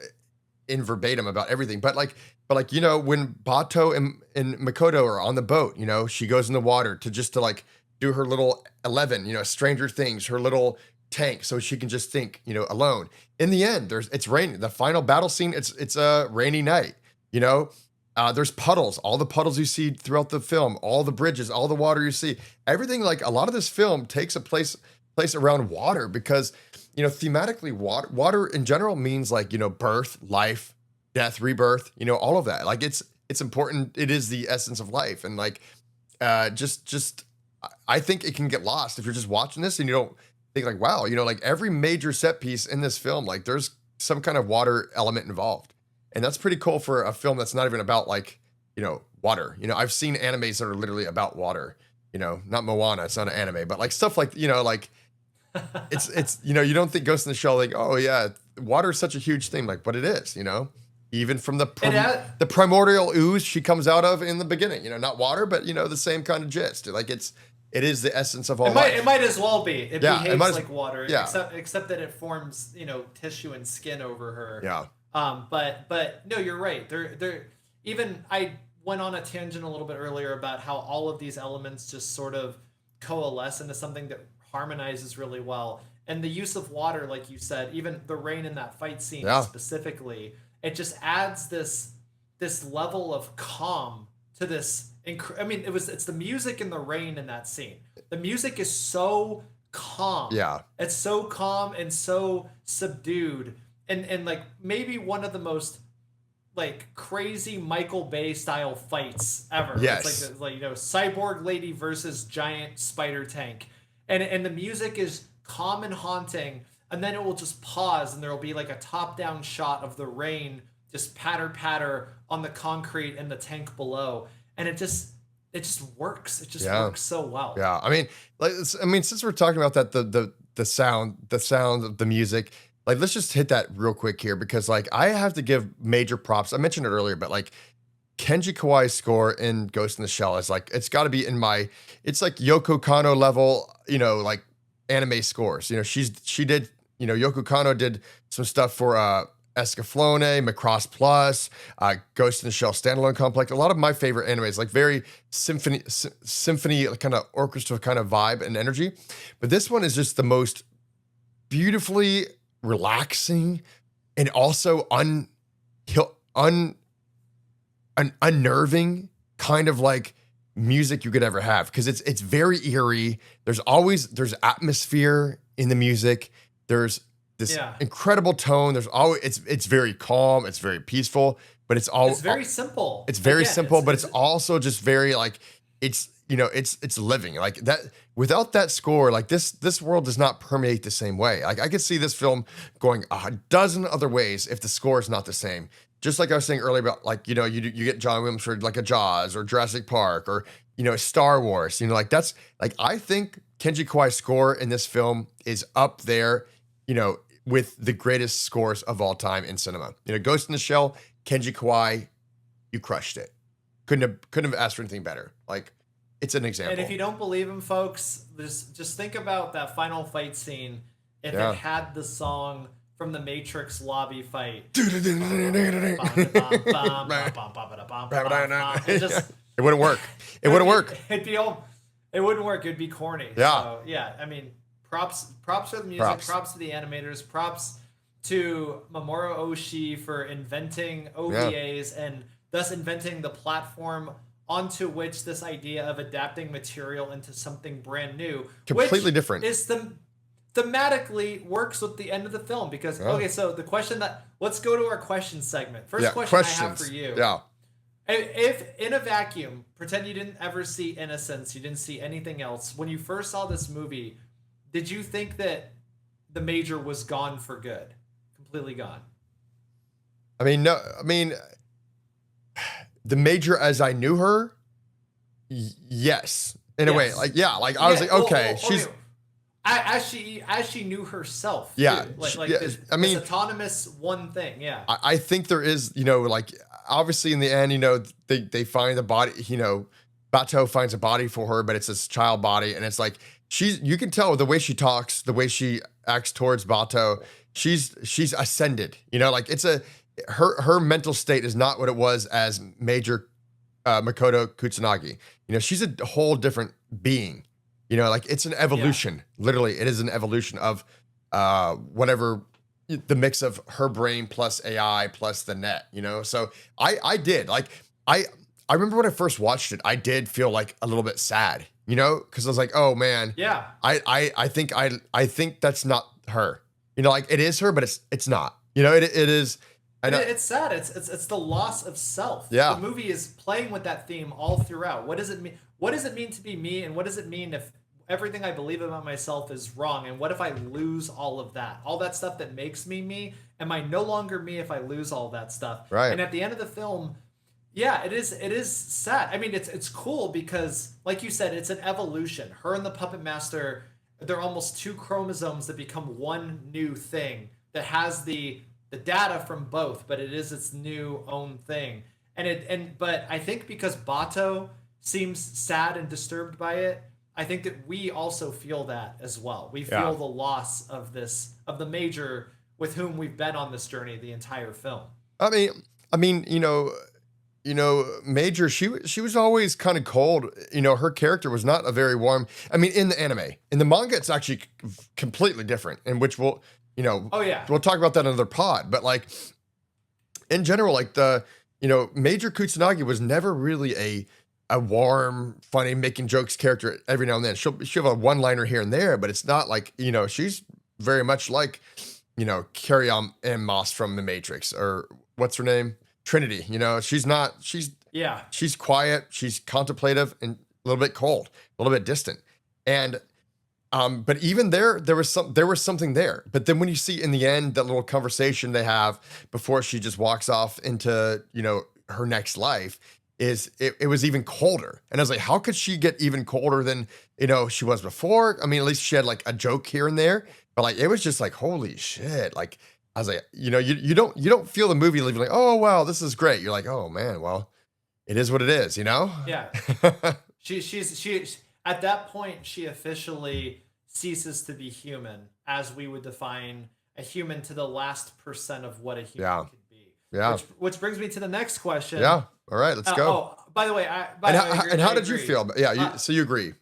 in verbatim about everything. But you know, when Bato and Makoto are on the boat, you know, she goes in the water to like do her little 11, you know, Stranger Things, her little tank, so she can just think, you know, alone. In the end, it's raining. The final battle scene, it's a rainy night, you know. There's puddles, all the puddles you see throughout the film, all the bridges, all the water you see, everything. Like a lot of this film takes a place around water because, you know, thematically, water in general means like, you know, birth, life, death, rebirth, you know, all of that. Like it's important. It is the essence of life, and like, just I think it can get lost if you're just watching this and you don't think like, wow, you know, like every major set piece in this film, like there's some kind of water element involved. And that's pretty cool for a film that's not even about like, you know, water. You know, I've seen animes that are literally about water, you know, not Moana, it's not an anime, but like stuff like, you know, like it's, you know, you don't think Ghost in the Shell, like, oh yeah, water is such a huge thing, like, but it is, you know, even from the primordial ooze she comes out of in the beginning, you know, not water, but you know, the same kind of gist. Like it is the essence of all life. It might as well be. It behaves like water, yeah. except that it forms, you know, tissue and skin over her. Yeah. But no, you're right. There. Even I went on a tangent a little bit earlier about how all of these elements just sort of coalesce into something that harmonizes really well. And the use of water, like you said, even the rain in that fight scene specifically, it just adds this level of calm to this. I mean, it's the music and the rain in that scene. The music is so calm. Yeah. It's so calm and so subdued. And like maybe one of the most like crazy Michael Bay style fights ever. Yes. It's like you know, cyborg lady versus giant spider tank. And the music is calm and haunting, and then it will just pause and there will be like a top-down shot of the rain just patter on the concrete and the tank below. And it just works. It just works so well. Yeah. I mean, since we're talking about that, the sound of the music, like, let's just hit that real quick here because, like, I have to give major props. I mentioned it earlier, but like Kenji Kawai's score in Ghost in the Shell is like, it's got to be it's like Yoko Kanno level, you know, like anime scores. You know, she did, you know, Yoko Kanno did some stuff for Escaflowne, Macross Plus, Ghost in the Shell standalone complex. A lot of my favorite animes, like very symphony kind of orchestra kind of vibe and energy. But this one is just the most beautifully relaxing and also unnerving kind of like music you could ever have, because it's very eerie. There's atmosphere in the music. There's this incredible tone. There's always it's very calm, it's very peaceful, but it's very simple. It's very simple, but it's also just very like it's, you know, it's living like that. Without that score, like this world does not permeate the same way. Like I could see this film going a dozen other ways if the score is not the same. Just like I was saying earlier about, like, you know, you get John Williams for like a Jaws or Jurassic Park or, you know, Star Wars, you know, like that's like, I think Kenji Kawai's score in this film is up there, you know, with the greatest scores of all time in cinema. You know, Ghost in the Shell, Kenji Kawai, you crushed it. Couldn't have asked for anything better. Like, it's an example. And if you don't believe him, folks, just think about that final fight scene. If it had the song from the Matrix lobby fight, it wouldn't work. It wouldn't work. It wouldn't work. It'd be corny. Yeah. So, yeah. I mean, props for the music. Props to the animators. Props to Mamoru Oshii for inventing OVAs and thus inventing the platform onto which this idea of adapting material into something brand new, completely different, is thematically works with the end of the film. Because okay, so the question let's go to our question segment. First question I have for you. Yeah. If in a vacuum, pretend you didn't ever see Innocence, you didn't see anything else. When you first saw this movie, did you think that the Major was gone for good, completely gone? I mean, no. I mean, the Major as I knew her, yes, in a way, like I was like, okay, she's as she knew herself. Yeah, too. This autonomous one thing. Yeah, I think there is, you know, like obviously in the end, you know, they find the body, you know, Bato finds a body for her, but it's this child body, and it's like you can tell the way she talks, the way she acts towards Bato, she's ascended, you know, like it's her mental state is not what it was as Major Makoto Kusanagi. You know, she's a whole different being. You know, like it's an Yeah. evolution. Literally, it is an evolution of whatever the mix of her brain plus AI plus the net. You know, so I did like I I remember when I first watched it, I did feel like a little bit sad. You know, because I was like, oh man, Yeah. I think that's not her. You know, like it is her, but it's not. You know, it is. I know. It's sad. It's the loss of self. The Yeah. movie is playing with that theme all throughout. What does it mean? What does it mean to be me? And what does it mean if everything I believe about myself is wrong? And what if I lose all of that? All that stuff that makes me me? Am I no longer me if I lose all that stuff? Right. And at the end of the film, yeah, it is sad. I mean, it's cool because, like you said, it's an evolution. Her and the Puppet Master, they're almost two chromosomes that become one new thing that has the data from both, but it is its new own thing. But I think because Bato seems sad and disturbed by it, I think that we also feel that as well. We Yeah. feel the loss of the major with whom we've been on this journey the entire film. I mean, Major, she was always kind of cold. You know, her character was not a very warm. I mean, in the anime, in the manga, it's actually completely different. In which Oh yeah. we'll talk about that in another pod. But like in general, like Major Kusanagi was never really a warm, funny, making jokes character. Every now and then, she'll have a one liner here and there, but it's not like she's very much like Carrie Ann Moss from The Matrix, or what's her name? Trinity. You know, she's not, Yeah. she's quiet, she's contemplative and a little bit cold, a little bit distant. And but even there was something there. But then when you see in the end that little conversation they have before she just walks off into, her next life, it was even colder. And I was like, how could she get even colder than, she was before? I mean, at least she had like a joke here and there, but like it was just like, holy shit. Like I was like, you don't feel the movie leaving like, oh wow, this is great. You're like, oh man, well, it is what it is, you know? Yeah. She's at that point she officially ceases to be human as we would define a human to the last percent of what a human Yeah. could be. Yeah. Which brings me to the next question. Yeah. All right, let's go. Oh, by the way, And how did you feel? Yeah, so you agree?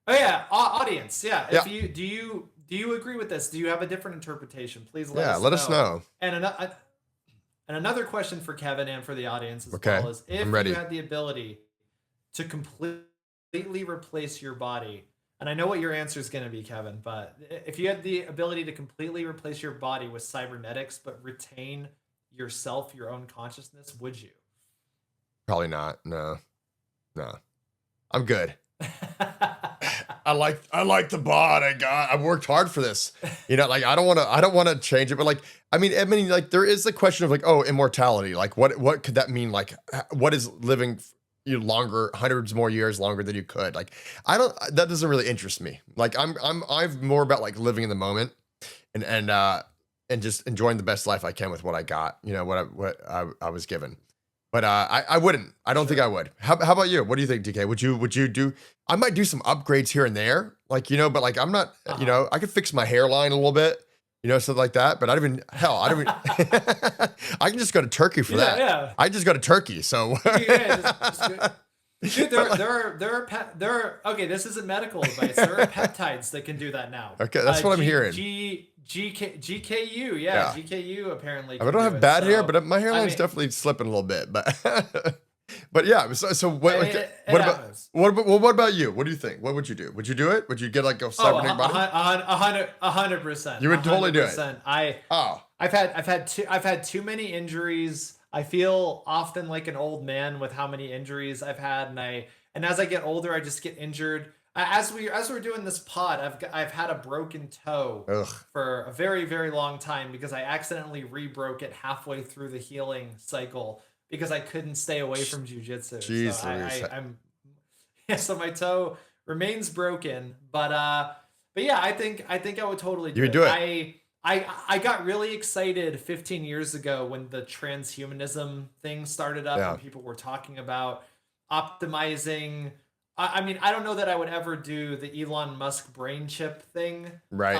Oh yeah, audience. Yeah. Yeah. If you do you agree with this? Do you have a different interpretation? Please let us know. Let us know. And another question for Kevin and for the audience as Okay, well is, if I'm ready. you had the ability to completely replace your body, and I know what your answer is going to be, Kevin, but if you had the ability to completely replace your body with cybernetics but retain yourself, your own consciousness, would you? Probably not. No. I'm good. I like the bod I got. I worked hard for this. Like I don't want to change it, but like I mean like there is the question of like, oh, immortality. Like what could that mean? Like what is living longer, hundreds more years longer than you could? Like that doesn't really interest me. Like I'm more about like living in the moment and just enjoying the best life I can with what I got, what I was given. But I wouldn't. I don't think I would. How about you? What do you think, DK? Would you do? I might do some upgrades here and there, like but like I'm not. I could fix my hairline a little bit, stuff like that. But I don't even. I can just go to Turkey for that. Yeah. I just go to Turkey. So. Dude, there are okay. This isn't medical advice. There are peptides that can do that now. Okay, that's what I'm hearing. GKU, yeah, GKU apparently. I don't have bad hair, but my hairline's definitely slipping a little bit. But yeah. So what about you? What do you think? What would you do? Would you do it? Would you get like a cybernetic body? 100%. You would totally do it. I've had too many injuries. I feel often like an old man with how many injuries I've had, and as I get older, I just get injured. As we're doing this pod, I've had a broken toe for a very, very long time because I accidentally re-broke it halfway through the healing cycle because I couldn't stay away from jujitsu. Jeez, so my toe remains broken, but yeah, I think I would totally do you it. Do it. I got really excited 15 years ago when the transhumanism thing started up and people were talking about optimizing. I mean, I don't know that I would ever do the Elon Musk brain chip thing. Right.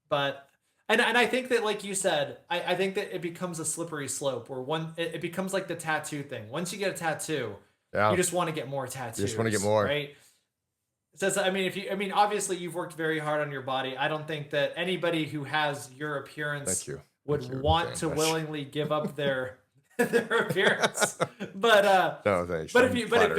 But And I think that, like you said, I think that it becomes a slippery slope where it becomes like the tattoo thing. Once you get a tattoo, you Yeah, just want to get more you just want to get tattoos, more. right? So I mean, I mean, obviously you've worked very hard on your body. I don't think that anybody who has your Thank appearance you. would Thank you want very to much. willingly give up their their appearance. But No, thanks. but if I'm you flattered.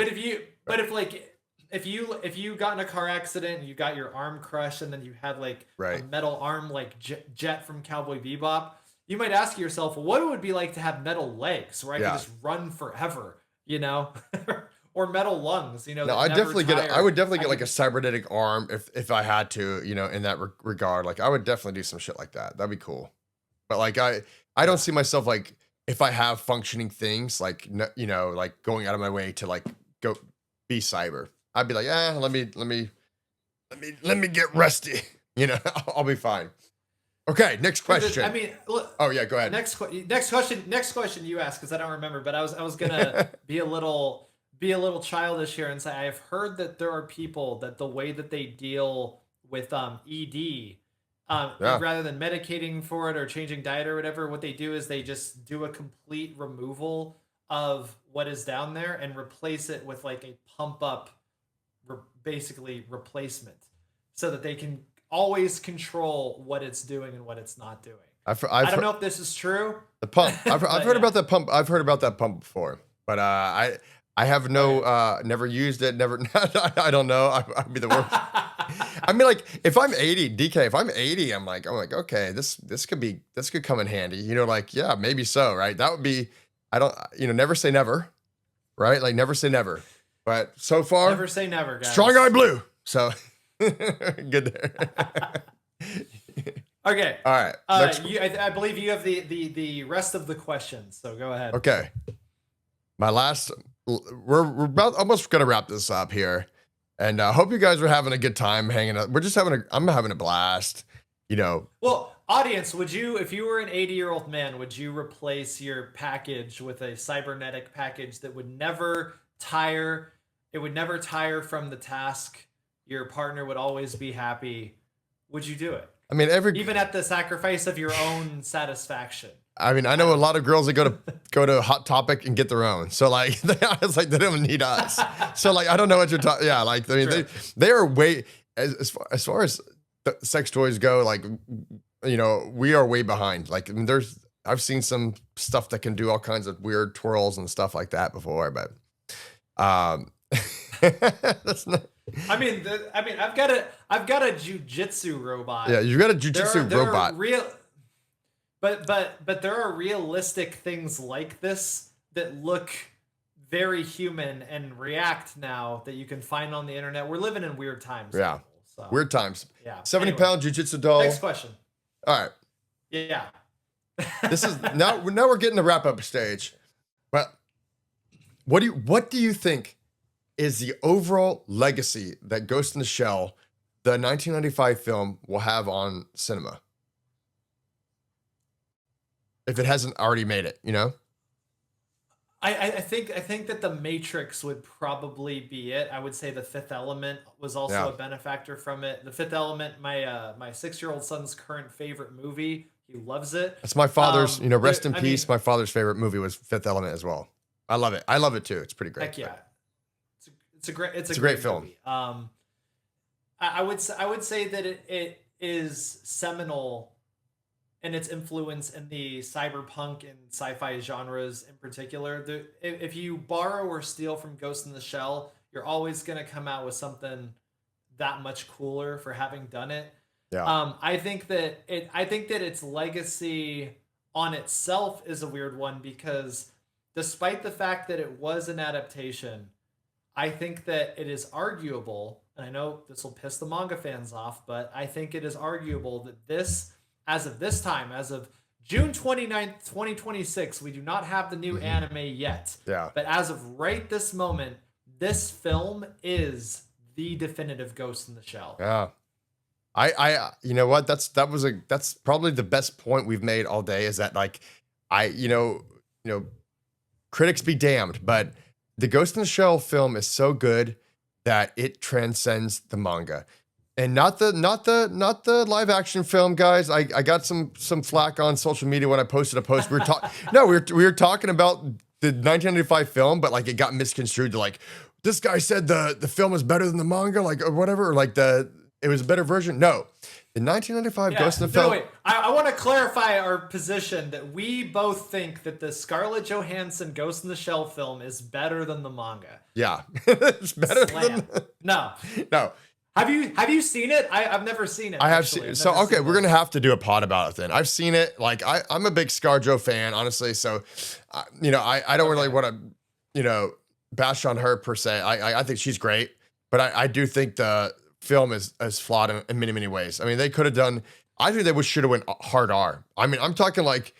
but if like if you got in a car accident and you got your arm crushed and then you had like a Right. metal arm like Jet from Cowboy Bebop, you might ask yourself, well, what it would be like to have metal legs where I could Yeah. just run forever, you know? Or metal lungs, you know, No, that never I would tire. definitely I get like a could cybernetic arm if I had to, in that regard. Like I would definitely do some shit like that. That'd be cool. But like I don't yeah. see myself like if I have functioning things like like going out of my way to like go be cyber. I'd be like, let me get rusty. I'll be fine. Okay, next I question. mean, look, Oh yeah, go ahead. next question you asked because I don't remember, but I was gonna be a little childish here and say I've heard that there are people that the way that they deal with ED, Yeah. rather than medicating for it or changing diet or whatever, what they do is they just do a complete removal of what is down there and replace it with like a pump up, basically replacement, so that they can always control what it's doing and what it's not doing. I I've don't heard know if this is true, the pump. I've but heard yeah. about that pump. I've heard about that pump before, but I have no Okay. never used it. Never. I don't know. I'd be the worst. I mean, like if I'm 80, DK, if I'm 80, I'm like, okay, this could come in handy. Like yeah, maybe so, right? That would be. I don't. Never say never, right? Like never say never. But so far, Never say never, strong eye guys. blue. So good there. Okay. All right. Next. I believe you have the rest of the questions, so go ahead. Okay. My last. We're about almost gonna wrap this up here, and I hope you guys are having a good time hanging out. We're just I'm having a blast. You know. Well, audience, would you, if you were an 80-year-old man, would you replace your package with a cybernetic package that would never tire? It would never tire from the task. Your partner would always be happy. Would you do it? I mean, Even at the sacrifice of your own satisfaction. I know a lot of girls that go to Hot Topic and get their own. So like, it's like they don't need us. So like, I don't know what you're talking. Yeah, like I mean, they are way as far as sex toys go. Like, we are way behind. Like, I mean, I've seen some stuff that can do all kinds of weird twirls and stuff like that before, but that's not. I've got a jujitsu robot. Yeah, you've got a jujitsu robot. Are real, but there are realistic things like this that look very human and react now that you can find on the internet. We're living in weird times. Yeah, People, so. weird times. Yeah. 70-pound jujitsu doll. Next question. All right. Yeah. This is now we're getting the wrap up stage. But what do you think is the overall legacy that Ghost in the Shell, the 1995 film, will have on cinema? If it hasn't already made it, I think that the Matrix would probably be it. I would say the Fifth Element was also Yeah. a benefactor from it. The Fifth Element, my 6-year-old son's current favorite movie. He loves it. That's my father's, rest in I peace. mean, My father's favorite movie was Fifth Element as well. I love it. I love it too. It's pretty great. heck yeah, it's a great great film. movie. I would say that it is seminal in its influence in the cyberpunk and sci-fi genres in particular. If you borrow or steal from Ghost in the Shell, you're always going to come out with something that much cooler for having done it. Yeah. I think that its legacy on itself is a weird one because despite the fact that it was an adaptation, I think that it is arguable, and I know this will piss the manga fans off, but I think it is arguable that as of June 29th, 2026, we do not have the new anime yet. Yeah. But as of right this moment, this film is the definitive Ghost in the Shell. Yeah. You know what? That's probably the best point we've made all day is that like, critics be damned, but the Ghost in the Shell film is so good that it transcends the manga. And not the live action film, guys. I got some flack on social media when I posted a post. We were talking no, we were talking about the 1995 film, but like it got misconstrued to like this guy said the film was better than the manga, like or whatever, or like it was a better version. No. The 1995 Ghost in the Shell. Wait. I want to clarify our position that we both think that the Scarlett Johansson Ghost in the Shell film is better than the manga. Yeah. It's better than No. Have you seen it? I've never seen it. I have seen. So okay, we're gonna have to do a pod about it then. I've seen it. Like I'm a big ScarJo fan, honestly. So, I don't really want to, bash on her per se. I think she's great, but I do think the film is flawed in many ways. I mean, they could have done. I think they should have went hard R. I mean, I'm talking like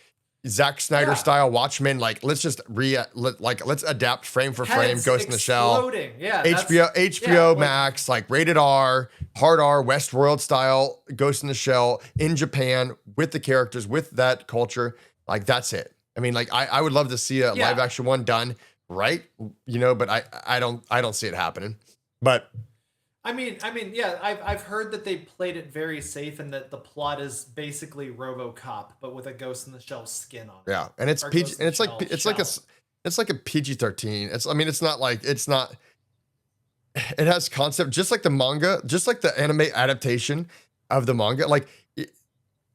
Zack Snyder style Watchmen. Like let's just let's adapt frame for frame Ghost in the Shell. Yeah, HBO Max, like rated R, hard R, Westworld style Ghost in the Shell in Japan with the characters, with that culture. Like that's it. I mean, like I would love to see a live action one done right, but I don't see it happening. But I mean, yeah, I've heard that they played it very safe and that the plot is basically RoboCop, but with a Ghost in the Shell skin on it. Yeah, and it's PG, and it's like a PG-13. It has concept just like the manga, just like the anime adaptation of the manga. Like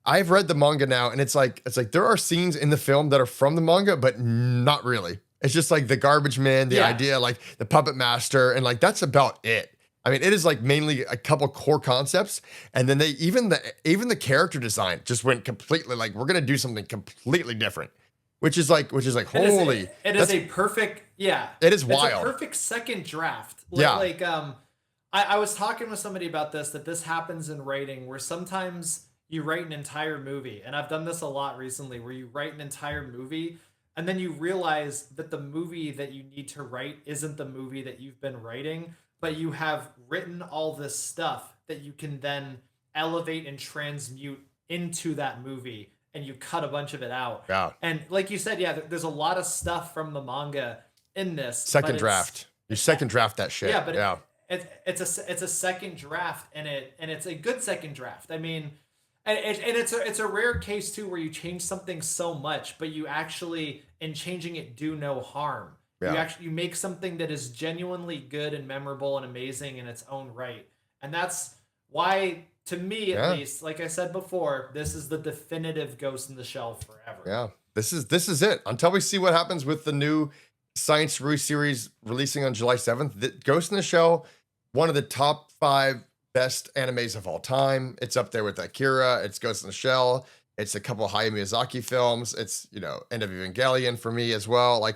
I've read the manga now, and it's like there are scenes in the film that are from the manga, but not really. It's just like the garbage man, the idea, like the puppet master, and like that's about it. I mean, it is like mainly a couple core concepts, and then they even the character design just went completely like we're gonna do something completely different, which is like holy. It is a perfect It is wild. It's a perfect second draft. I was talking with somebody about that this happens in writing where sometimes you write an entire movie, and I've done this a lot recently, where you write an entire movie and then you realize that the movie that you need to write isn't the movie that you've been writing. But you have written all this stuff that you can then elevate and transmute into that movie, and you cut a bunch of it out. Yeah. And like you said, there's a lot of stuff from the manga in this. Second draft. You second draft that shit. Yeah, but it's a second draft, and it's a good second draft. I mean, and it's a rare case too where you change something so much, but you actually in changing it do no harm. Yeah. You make something that is genuinely good and memorable and amazing in its own right. And that's why, to me at least, like I said before, this is the definitive Ghost in the Shell forever. Yeah. This is it. Until we see what happens with the new Science Rui series releasing on July 7th. Ghost in the Shell, one of the top 5 best animes of all time. It's up there with Akira. It's Ghost in the Shell. It's a couple of Hayao Miyazaki films. It's, End of Evangelion for me as well. Like,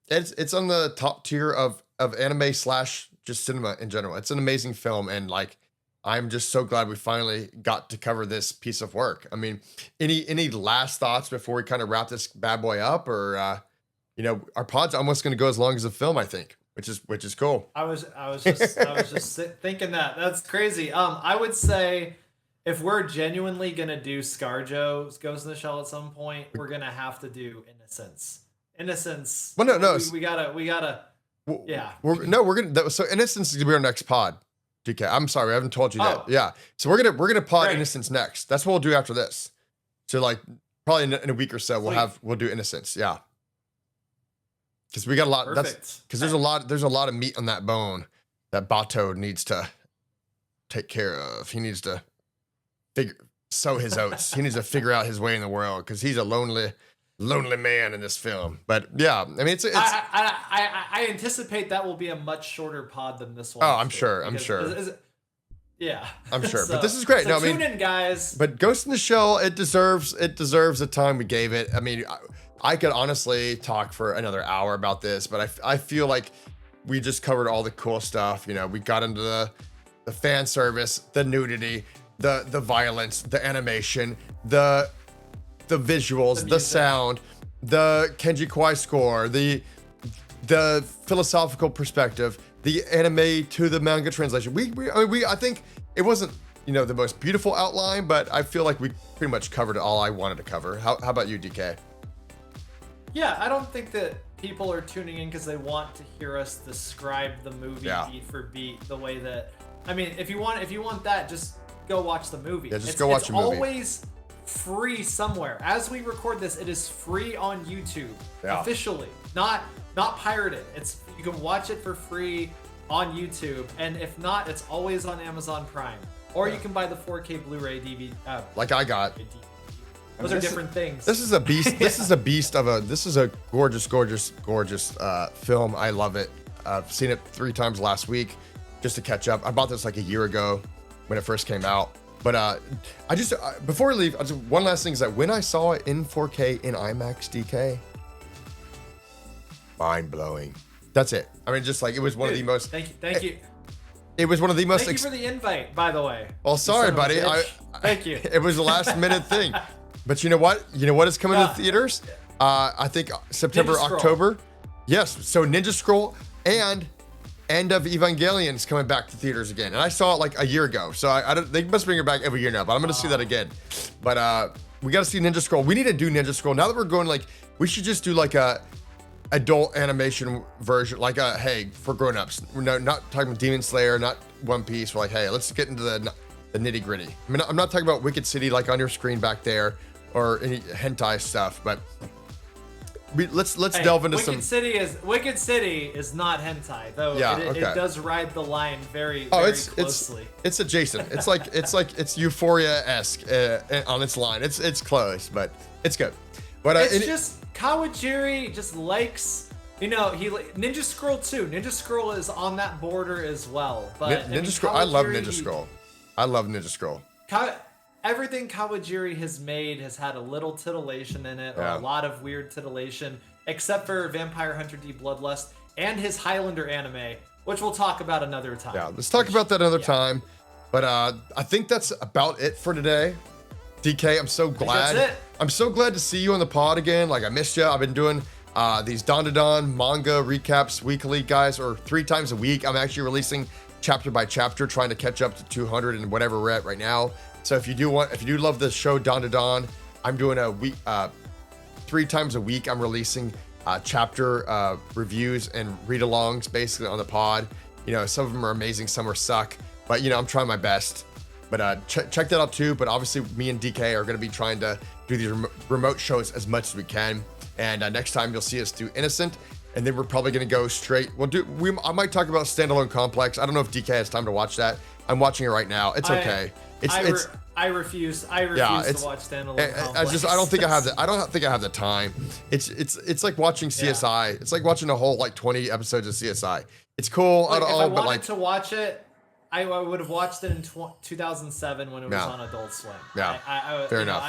it's on the top tier of anime / just cinema in general. It's an amazing film, and like I'm just so glad we finally got to cover this piece of work. I mean, any last thoughts before we kind of wrap this bad boy up, or our pod's almost going to go as long as the film, I think, which is cool. I was just thinking that's crazy. I would say if we're genuinely gonna do ScarJo Ghost in the Shell at some point, we're gonna have to do Innocence. Well, no. We gotta. Yeah. We're gonna. So Innocence is gonna be our next pod. DK, I'm sorry, I haven't told you that. Yeah. So we're gonna pod Innocence next. That's what we'll do after this. So like probably in a week or so we'll do Innocence. Yeah. Because we got a lot. Perfect. Because there's a lot of meat on that bone that Bato needs to take care of. He needs to sow his oats. He needs to figure out his way in the world because he's a lonely man in this film. But yeah, I mean, it's I anticipate that will be a much shorter pod than this one. Oh, I'm sure. Yeah, I'm sure. But this is great. So tune in, guys. But Ghost in the Shell, it deserves the time we gave it. I mean, I could honestly talk for another hour about this, but I feel like we just covered all the cool stuff. We got into the fan service, the nudity, the violence, the animation, the visuals, the sound, the Kenji Kawai score, the philosophical perspective, the anime to the manga translation. I think it wasn't, the most beautiful outline, but I feel like we pretty much covered all I wanted to cover. How about you, DK? Yeah, I don't think that people are tuning in because they want to hear us describe the movie beat for beat the way that I mean, if you want that, just go watch the movie. Yeah, just go watch the movie. It's always free somewhere. As we record this, it is free on YouTube officially, not pirated. You can watch it for free on YouTube, and if not, it's always on Amazon Prime, or you can buy the 4K Blu-ray DVD. Like I got. Those are different things. This is a beast. This is a beast of a. This is a gorgeous film. I love it. I've seen it 3 times last week just to catch up. I bought this like a year ago when it first came out. But I just before we leave, one last thing is that when I saw it in 4K in IMAX DK, mind blowing. That's it. I mean, just like it was one of the most. Thank you. It was one of the most. Thank you for the invite, by the way. Well, sorry, buddy. Thank you. It was a last minute thing. But you know what? You know what is coming to the theaters? I think September, October. Yes. So Ninja Scroll and End of Evangelion is coming back to theaters again. And I saw it like a year ago. So I don't. They must bring it back every year now. But I'm going to see that again. But we got to see Ninja Scroll. We need to do Ninja Scroll now that we're going. Like we should just do like a adult animation version, like hey, for grown-ups. We're not talking about Demon Slayer, not One Piece. We're like, hey, let's get into the nitty gritty. I mean, I'm not talking about Wicked City like on your screen back there or any hentai stuff, but let's delve into Wicked City is not hentai though. Yeah, it does ride the line very closely. It's adjacent. It's like Euphoria-esque on its line. It's close, but it's good. But it's just Kawajiri just likes, Ninja Scroll too. Ninja Scroll is on that border as well. But Ninja Scroll, I love Ninja Scroll. I love Ninja Scroll. Everything Kawajiri has made has had a little titillation in it, or a lot of weird titillation, except for Vampire Hunter D Bloodlust and his Highlander anime, which we'll talk about another time. Yeah, let's talk about that another time. But I think that's about it for today. DK, I'm so glad. That's it. I'm so glad to see you on the pod again. Like I missed you. I've been doing these Don manga recaps weekly, guys, or 3 times a week. I'm actually releasing chapter by chapter, trying to catch up to 200 and whatever we're at right now. So if you do love the show Don, I'm doing a week, 3 times a week. I'm releasing chapter reviews and read-alongs basically on the pod. Some of them are amazing, some are suck, but I'm trying my best. But check that out too. But obviously, me and DK are going to be trying to do these remote shows as much as we can. And next time you'll see us do Innocent, and then we're probably going to go straight. I might talk about Standalone Complex. I don't know if DK has time to watch that. I'm watching it right now. It's okay. I refuse to watch Standalone Complex. I don't think I have the. I don't think I have the time. It's like watching CSI. Yeah. It's like watching a whole 20 episodes of CSI. It's cool. If I wanted to watch it, I would have watched it in 2007 when it was on Adult Swim. Yeah, fair enough.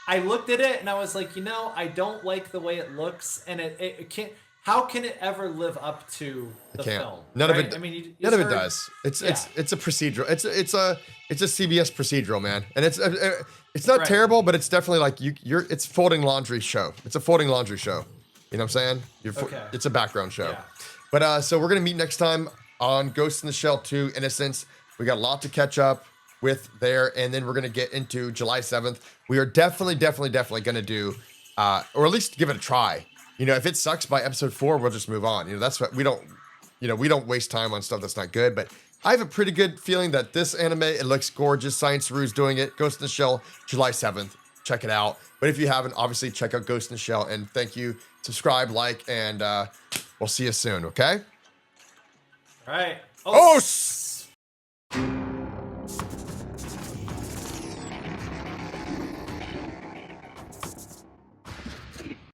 I looked at it and I was like, I don't like the way it looks, and it can't. How can it ever live up to the film? None of it. I mean, none of it does. It's a procedural. It's a CBS procedural, man, and it's not terrible, but it's definitely like it's folding laundry show. It's a folding laundry show. You know what I'm saying? It's a background show. Yeah. But so we're gonna meet next time on Ghost in the Shell 2 Innocence. We got a lot to catch up with there, and then we're gonna get into July 7th. We are definitely gonna do, or at least give it a try. If it sucks by episode 4, we'll just move on. That's what we don't waste time on stuff that's not good. But I have a pretty good feeling that this anime, it looks gorgeous. Science Saru's doing it. Ghost in the Shell, July 7th. Check it out. But if you haven't, obviously check out Ghost in the Shell. And thank you. Subscribe, like, and we'll see you soon. Okay. All right. Oh.